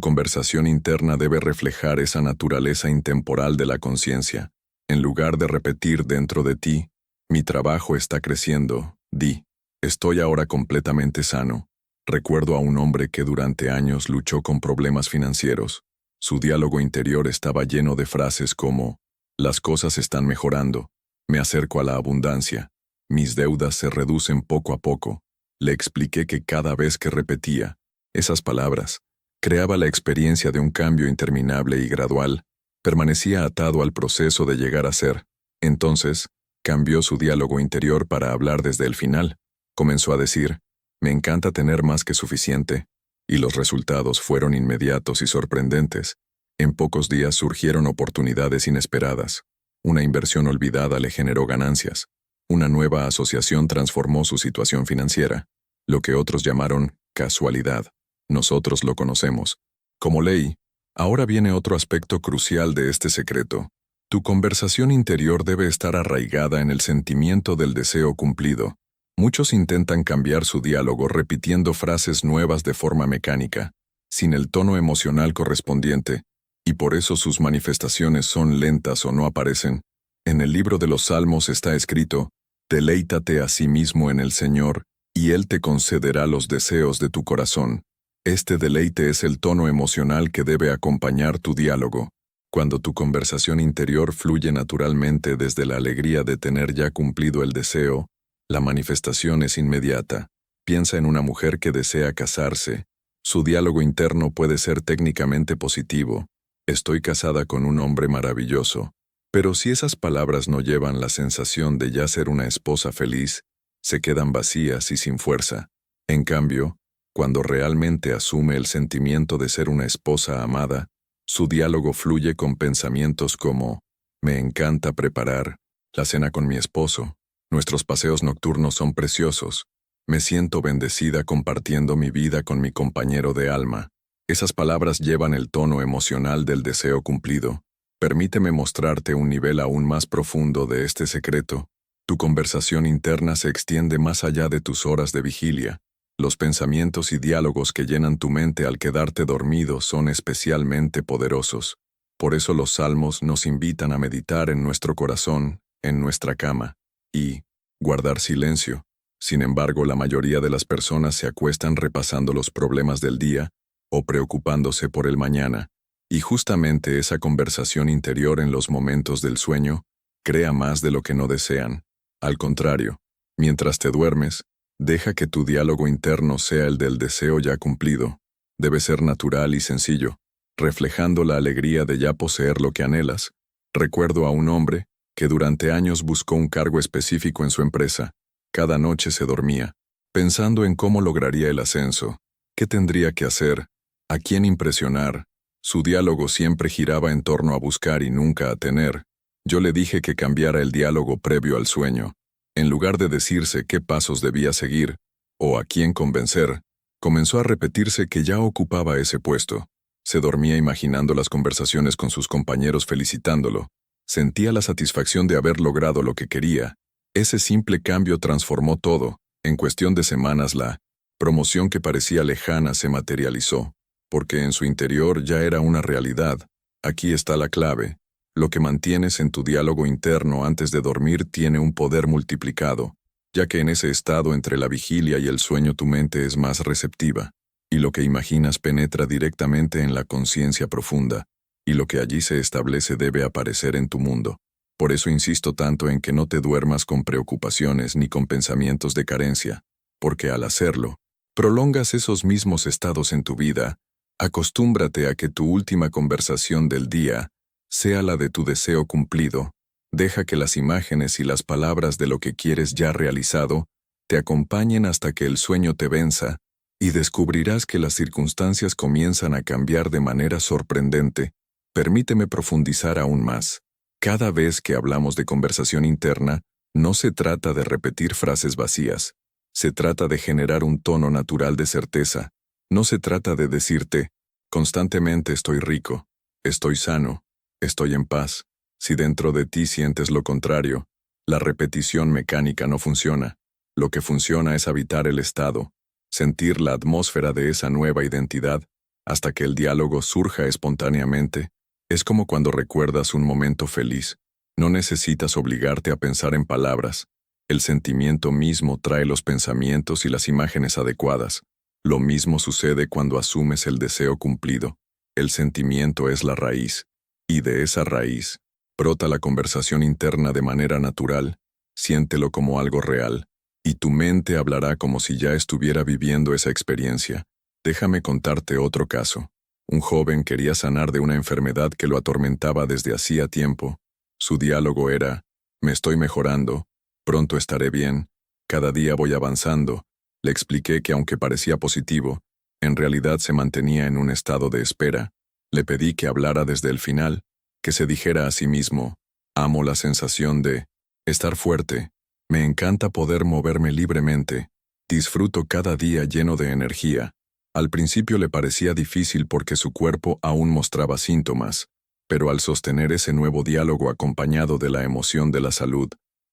conversación interna debe reflejar esa naturaleza intemporal de la conciencia. En lugar de repetir dentro de ti, mi trabajo está creciendo, di, estoy ahora completamente sano. Recuerdo a un hombre que durante años luchó con problemas financieros. Su diálogo interior estaba lleno de frases como, las cosas están mejorando, me acerco a la abundancia, mis deudas se reducen poco a poco. Le expliqué que cada vez que repetía esas palabras, creaba la experiencia de un cambio interminable y gradual. Permanecía atado al proceso de llegar a ser. Entonces, cambió su diálogo interior para hablar desde el final. Comenzó a decir, me encanta tener más que suficiente, y los resultados fueron inmediatos y sorprendentes. En pocos días surgieron oportunidades inesperadas. Una inversión olvidada le generó ganancias. Una nueva asociación transformó su situación financiera. Lo que otros llamaron casualidad, nosotros lo conocemos como ley. Ahora viene otro aspecto crucial de este secreto. Tu conversación interior debe estar arraigada en el sentimiento del deseo cumplido. Muchos intentan cambiar su diálogo repitiendo frases nuevas de forma mecánica, sin el tono emocional correspondiente, y por eso sus manifestaciones son lentas o no aparecen. En el libro de los Salmos está escrito, deleítate a sí mismo en el Señor, y Él te concederá los deseos de tu corazón. Este deleite es el tono emocional que debe acompañar tu diálogo. Cuando tu conversación interior fluye naturalmente desde la alegría de tener ya cumplido el deseo, la manifestación es inmediata. Piensa en una mujer que desea casarse. Su diálogo interno puede ser técnicamente positivo. Estoy casada con un hombre maravilloso. Pero si esas palabras no llevan la sensación de ya ser una esposa feliz, se quedan vacías y sin fuerza. En cambio, cuando realmente asume el sentimiento de ser una esposa amada, su diálogo fluye con pensamientos como, me encanta preparar la cena con mi esposo, nuestros paseos nocturnos son preciosos, me siento bendecida compartiendo mi vida con mi compañero de alma. Esas palabras llevan el tono emocional del deseo cumplido. Permíteme mostrarte un nivel aún más profundo de este secreto. Tu conversación interna se extiende más allá de tus horas de vigilia. Los pensamientos y diálogos que llenan tu mente al quedarte dormido son especialmente poderosos. Por eso los salmos nos invitan a meditar en nuestro corazón, en nuestra cama, y guardar silencio. Sin embargo, la mayoría de las personas se acuestan repasando los problemas del día o preocupándose por el mañana, y justamente esa conversación interior en los momentos del sueño crea más de lo que no desean. Al contrario, mientras te duermes, deja que tu diálogo interno sea el del deseo ya cumplido. Debe ser natural y sencillo, reflejando la alegría de ya poseer lo que anhelas. Recuerdo a un hombre que durante años buscó un cargo específico en su empresa. Cada noche se dormía, pensando en cómo lograría el ascenso, qué tendría que hacer, a quién impresionar. Su diálogo siempre giraba en torno a buscar y nunca a tener. Yo le dije que cambiara el diálogo previo al sueño. En lugar de decirse qué pasos debía seguir, o a quién convencer, comenzó a repetirse que ya ocupaba ese puesto. Se dormía imaginando las conversaciones con sus compañeros felicitándolo. Sentía la satisfacción de haber logrado lo que quería. Ese simple cambio transformó todo. En cuestión de semanas la promoción que parecía lejana se materializó, porque en su interior ya era una realidad. Aquí está la clave. Lo que mantienes en tu diálogo interno antes de dormir tiene un poder multiplicado, ya que en ese estado entre la vigilia y el sueño tu mente es más receptiva, y lo que imaginas penetra directamente en la conciencia profunda, y lo que allí se establece debe aparecer en tu mundo. Por eso insisto tanto en que no te duermas con preocupaciones ni con pensamientos de carencia, porque al hacerlo, prolongas esos mismos estados en tu vida. Acostúmbrate a que tu última conversación del día sea la de tu deseo cumplido. Deja que las imágenes y las palabras de lo que quieres ya realizado te acompañen hasta que el sueño te venza, y descubrirás que las circunstancias comienzan a cambiar de manera sorprendente. Permíteme profundizar aún más. Cada vez que hablamos de conversación interna, no se trata de repetir frases vacías. Se trata de generar un tono natural de certeza. No se trata de decirte, constantemente estoy rico, estoy sano, estoy en paz. Si dentro de ti sientes lo contrario, la repetición mecánica no funciona. Lo que funciona es habitar el estado, sentir la atmósfera de esa nueva identidad, hasta que el diálogo surja espontáneamente. Es como cuando recuerdas un momento feliz. No necesitas obligarte a pensar en palabras. El sentimiento mismo trae los pensamientos y las imágenes adecuadas. Lo mismo sucede cuando asumes el deseo cumplido. El sentimiento es la raíz, y de esa raíz brota la conversación interna de manera natural. Siéntelo como algo real, y tu mente hablará como si ya estuviera viviendo esa experiencia. Déjame contarte otro caso. Un joven quería sanar de una enfermedad que lo atormentaba desde hacía tiempo. Su diálogo era, me estoy mejorando, pronto estaré bien, cada día voy avanzando. Le expliqué que aunque parecía positivo, en realidad se mantenía en un estado de espera. Le pedí que hablara desde el final, que se dijera a sí mismo, amo la sensación de estar fuerte, me encanta poder moverme libremente, disfruto cada día lleno de energía. Al principio le parecía difícil porque su cuerpo aún mostraba síntomas, pero al sostener ese nuevo diálogo acompañado de la emoción de la salud,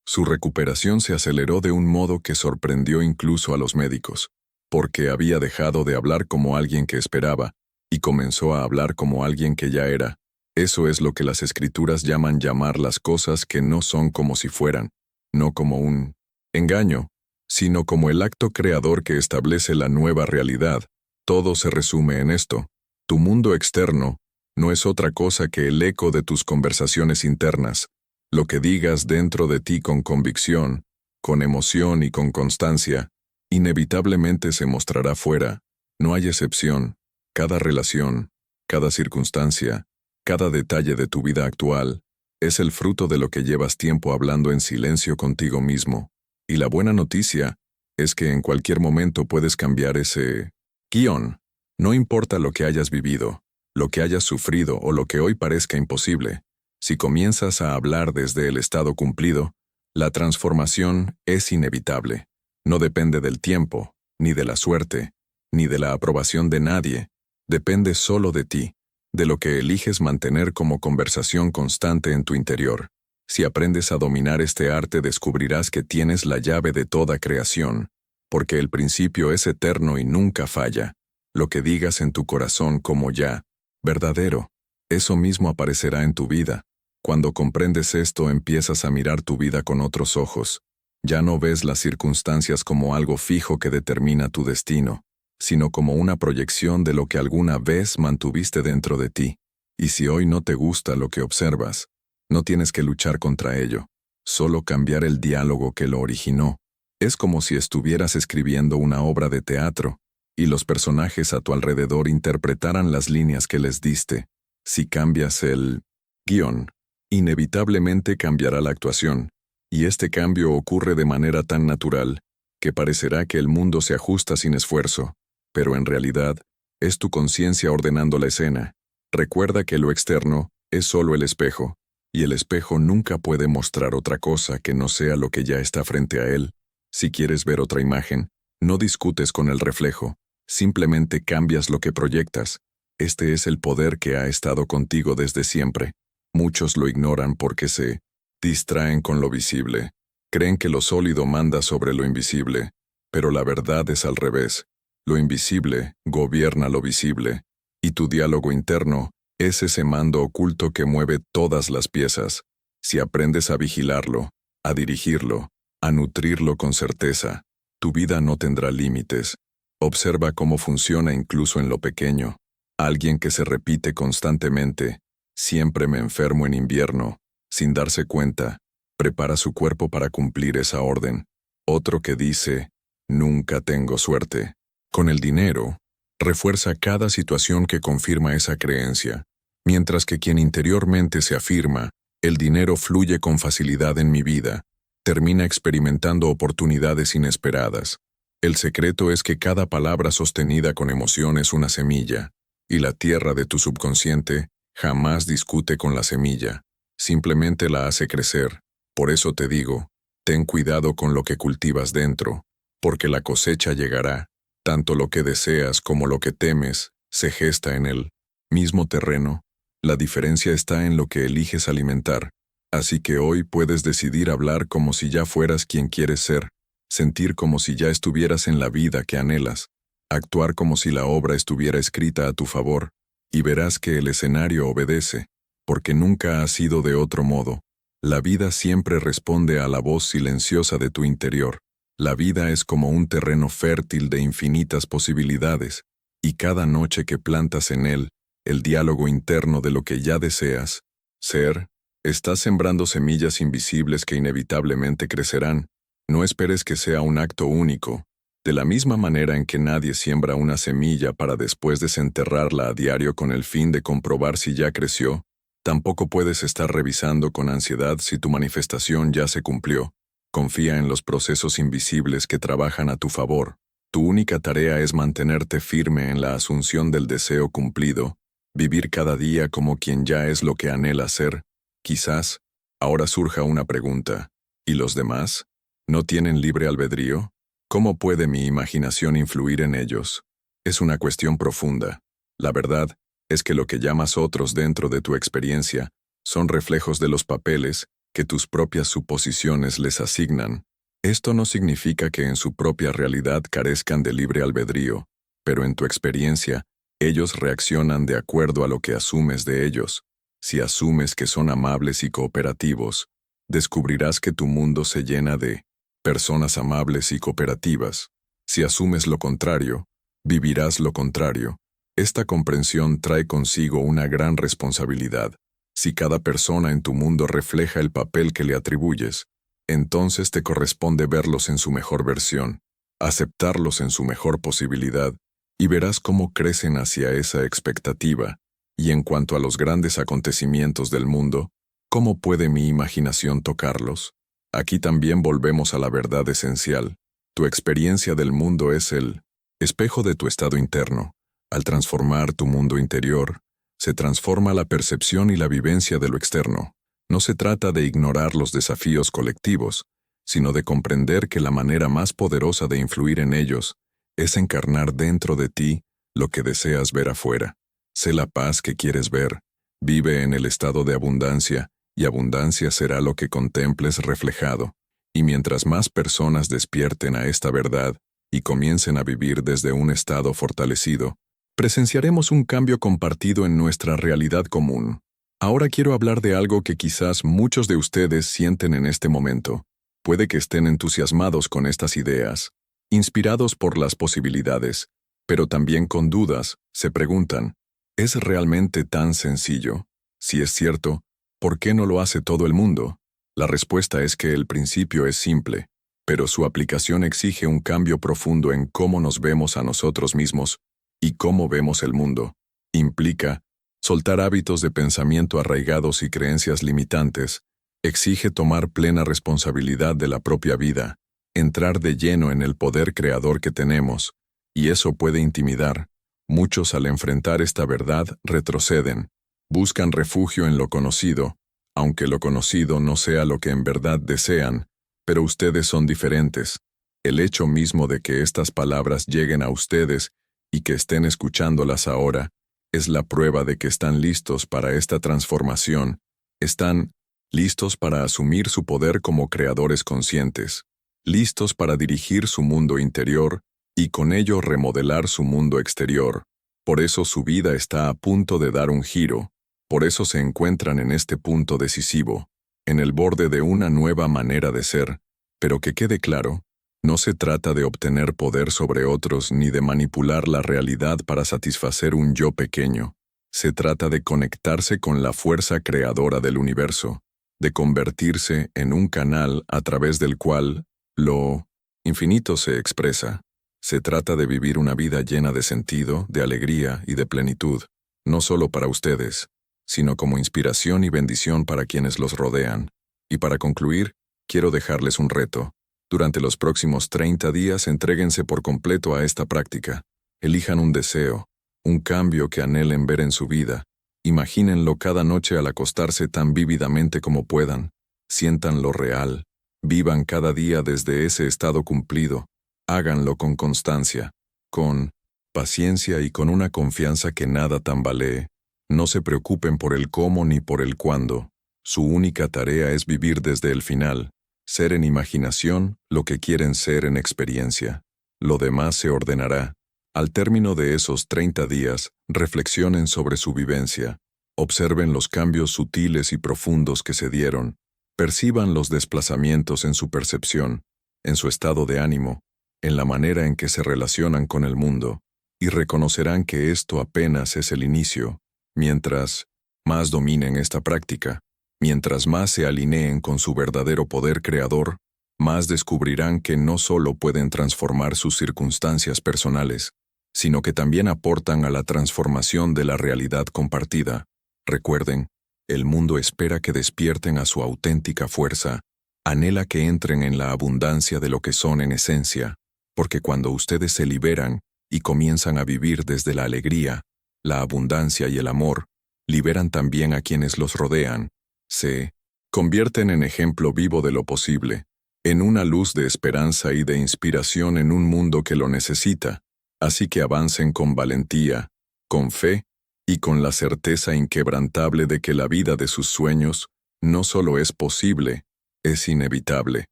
su recuperación se aceleró de un modo que sorprendió incluso a los médicos, porque había dejado de hablar como alguien que esperaba, y comenzó a hablar como alguien que ya era. Eso es lo que las escrituras llaman llamar las cosas que no son como si fueran, no como un engaño, sino como el acto creador que establece la nueva realidad. Todo se resume en esto. Tu mundo externo no es otra cosa que el eco de tus conversaciones internas. Lo que digas dentro de ti con convicción, con emoción y con constancia, inevitablemente se mostrará fuera. No hay excepción. Cada relación, cada circunstancia, cada detalle de tu vida actual es el fruto de lo que llevas tiempo hablando en silencio contigo mismo. Y la buena noticia es que en cualquier momento puedes cambiar ese guión. No importa lo que hayas vivido, lo que hayas sufrido o lo que hoy parezca imposible. Si comienzas a hablar desde el estado cumplido, la transformación es inevitable. No depende del tiempo, ni de la suerte, ni de la aprobación de nadie. Depende solo de ti, de lo que eliges mantener como conversación constante en tu interior. Si aprendes a dominar este arte, descubrirás que tienes la llave de toda creación. porque el principio es eterno y nunca falla. Lo que digas en tu corazón como ya, verdadero, eso mismo aparecerá en tu vida. Cuando comprendes esto, empiezas a mirar tu vida con otros ojos. Ya no ves las circunstancias como algo fijo que determina tu destino, sino como una proyección de lo que alguna vez mantuviste dentro de ti. Y si hoy no te gusta lo que observas, no tienes que luchar contra ello, solo cambiar el diálogo que lo originó. Es como si estuvieras escribiendo una obra de teatro, y los personajes a tu alrededor interpretaran las líneas que les diste. Si cambias el guión, inevitablemente cambiará la actuación, y este cambio ocurre de manera tan natural que parecerá que el mundo se ajusta sin esfuerzo, pero en realidad es tu conciencia ordenando la escena. Recuerda que lo externo es solo el espejo, y el espejo nunca puede mostrar otra cosa que no sea lo que ya está frente a él. Si quieres ver otra imagen, no discutes con el reflejo, simplemente cambias lo que proyectas. Este es el poder que ha estado contigo desde siempre. Muchos lo ignoran porque se distraen con lo visible. Creen que lo sólido manda sobre lo invisible, pero la verdad es al revés. Lo invisible gobierna lo visible, y tu diálogo interno es ese mando oculto que mueve todas las piezas. Si aprendes a vigilarlo, a dirigirlo, a nutrirlo con certeza, tu vida no tendrá límites. Observa cómo funciona incluso en lo pequeño. Alguien que se repite constantemente, siempre me enfermo en invierno, sin darse cuenta, prepara su cuerpo para cumplir esa orden. Otro que dice, nunca tengo suerte. Con el dinero, refuerza cada situación que confirma esa creencia, mientras que quien interiormente se afirma, el dinero fluye con facilidad en mi vida, termina experimentando oportunidades inesperadas. El secreto es que cada palabra sostenida con emoción es una semilla, y la tierra de tu subconsciente jamás discute con la semilla, simplemente la hace crecer. Por eso te digo, ten cuidado con lo que cultivas dentro, porque la cosecha llegará. Tanto lo que deseas como lo que temes se gesta en el mismo terreno. La diferencia está en lo que eliges alimentar. Así que hoy puedes decidir hablar como si ya fueras quien quieres ser, sentir como si ya estuvieras en la vida que anhelas, actuar como si la obra estuviera escrita a tu favor, y verás que el escenario obedece, porque nunca ha sido de otro modo. La vida siempre responde a la voz silenciosa de tu interior. La vida es como un terreno fértil de infinitas posibilidades, y cada noche que plantas en él el diálogo interno de lo que ya deseas ser, estás sembrando semillas invisibles que inevitablemente crecerán. No esperes que sea un acto único. De la misma manera en que nadie siembra una semilla para después desenterrarla a diario con el fin de comprobar si ya creció, tampoco puedes estar revisando con ansiedad si tu manifestación ya se cumplió. Confía en los procesos invisibles que trabajan a tu favor. Tu única tarea es mantenerte firme en la asunción del deseo cumplido, vivir cada día como quien ya es lo que anhela ser. Quizás, ahora surja una pregunta. ¿Y los demás? ¿No tienen libre albedrío? ¿Cómo puede mi imaginación influir en ellos? Es una cuestión profunda. La verdad es que lo que llamas otros dentro de tu experiencia son reflejos de los papeles que tus propias suposiciones les asignan. Esto no significa que en su propia realidad carezcan de libre albedrío, pero en tu experiencia, ellos reaccionan de acuerdo a lo que asumes de ellos. Si asumes que son amables y cooperativos, descubrirás que tu mundo se llena de personas amables y cooperativas. Si asumes lo contrario, vivirás lo contrario. Esta comprensión trae consigo una gran responsabilidad. Si cada persona en tu mundo refleja el papel que le atribuyes, entonces te corresponde verlos en su mejor versión, aceptarlos en su mejor posibilidad, y verás cómo crecen hacia esa expectativa. Y en cuanto a los grandes acontecimientos del mundo, ¿cómo puede mi imaginación tocarlos? Aquí también volvemos a la verdad esencial. Tu experiencia del mundo es el espejo de tu estado interno. Al transformar tu mundo interior, se transforma la percepción y la vivencia de lo externo. No se trata de ignorar los desafíos colectivos, sino de comprender que la manera más poderosa de influir en ellos es encarnar dentro de ti lo que deseas ver afuera. Sé la paz que quieres ver, vive en el estado de abundancia, y abundancia será lo que contemples reflejado. Y mientras más personas despierten a esta verdad, y comiencen a vivir desde un estado fortalecido, presenciaremos un cambio compartido en nuestra realidad común. Ahora quiero hablar de algo que quizás muchos de ustedes sienten en este momento. Puede que estén entusiasmados con estas ideas, inspirados por las posibilidades, pero también con dudas, se preguntan, ¿es realmente tan sencillo? Si es cierto, ¿por qué no lo hace todo el mundo? La respuesta es que el principio es simple, pero su aplicación exige un cambio profundo en cómo nos vemos a nosotros mismos y cómo vemos el mundo. Implica soltar hábitos de pensamiento arraigados y creencias limitantes, exige tomar plena responsabilidad de la propia vida, entrar de lleno en el poder creador que tenemos, y eso puede intimidar. Muchos al enfrentar esta verdad retroceden, buscan refugio en lo conocido, aunque lo conocido no sea lo que en verdad desean, pero ustedes son diferentes. El hecho mismo de que estas palabras lleguen a ustedes y que estén escuchándolas ahora, es la prueba de que están listos para esta transformación, están listos para asumir su poder como creadores conscientes, listos para dirigir su mundo interior y con ello remodelar su mundo exterior. Por eso su vida está a punto de dar un giro, por eso se encuentran en este punto decisivo, en el borde de una nueva manera de ser, pero que quede claro, no se trata de obtener poder sobre otros ni de manipular la realidad para satisfacer un yo pequeño. Se trata de conectarse con la fuerza creadora del universo, de convertirse en un canal a través del cual lo infinito se expresa. Se trata de vivir una vida llena de sentido, de alegría y de plenitud, no solo para ustedes, sino como inspiración y bendición para quienes los rodean. Y para concluir, quiero dejarles un reto. Durante los próximos 30 días entréguense por completo a esta práctica. Elijan un deseo, un cambio que anhelen ver en su vida. Imagínenlo cada noche al acostarse tan vívidamente como puedan. Siéntanlo real. Vivan cada día desde ese estado cumplido. Háganlo con constancia, con paciencia y con una confianza que nada tambalee. No se preocupen por el cómo ni por el cuándo. Su única tarea es vivir desde el final. Ser en imaginación lo que quieren ser en experiencia. Lo demás se ordenará. Al término de esos 30 días, reflexionen sobre su vivencia. Observen los cambios sutiles y profundos que se dieron. Perciban los desplazamientos en su percepción, en su estado de ánimo, en la manera en que se relacionan con el mundo, y reconocerán que esto apenas es el inicio. Mientras más dominen esta práctica, mientras más se alineen con su verdadero poder creador, más descubrirán que no solo pueden transformar sus circunstancias personales, sino que también aportan a la transformación de la realidad compartida. Recuerden, el mundo espera que despierten a su auténtica fuerza, anhela que entren en la abundancia de lo que son en esencia, porque cuando ustedes se liberan y comienzan a vivir desde la alegría, la abundancia y el amor, liberan también a quienes los rodean. Se convierten en ejemplo vivo de lo posible, en una luz de esperanza y de inspiración en un mundo que lo necesita. Así que avancen con valentía, con fe y con la certeza inquebrantable de que la vida de sus sueños no solo es posible, es inevitable,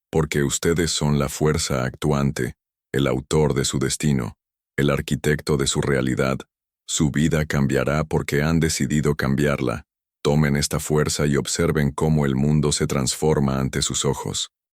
porque ustedes son la fuerza actuante, el autor de su destino, el arquitecto de su realidad. Su vida cambiará porque han decidido cambiarla. Tomen esta fuerza y observen cómo el mundo se transforma ante sus ojos.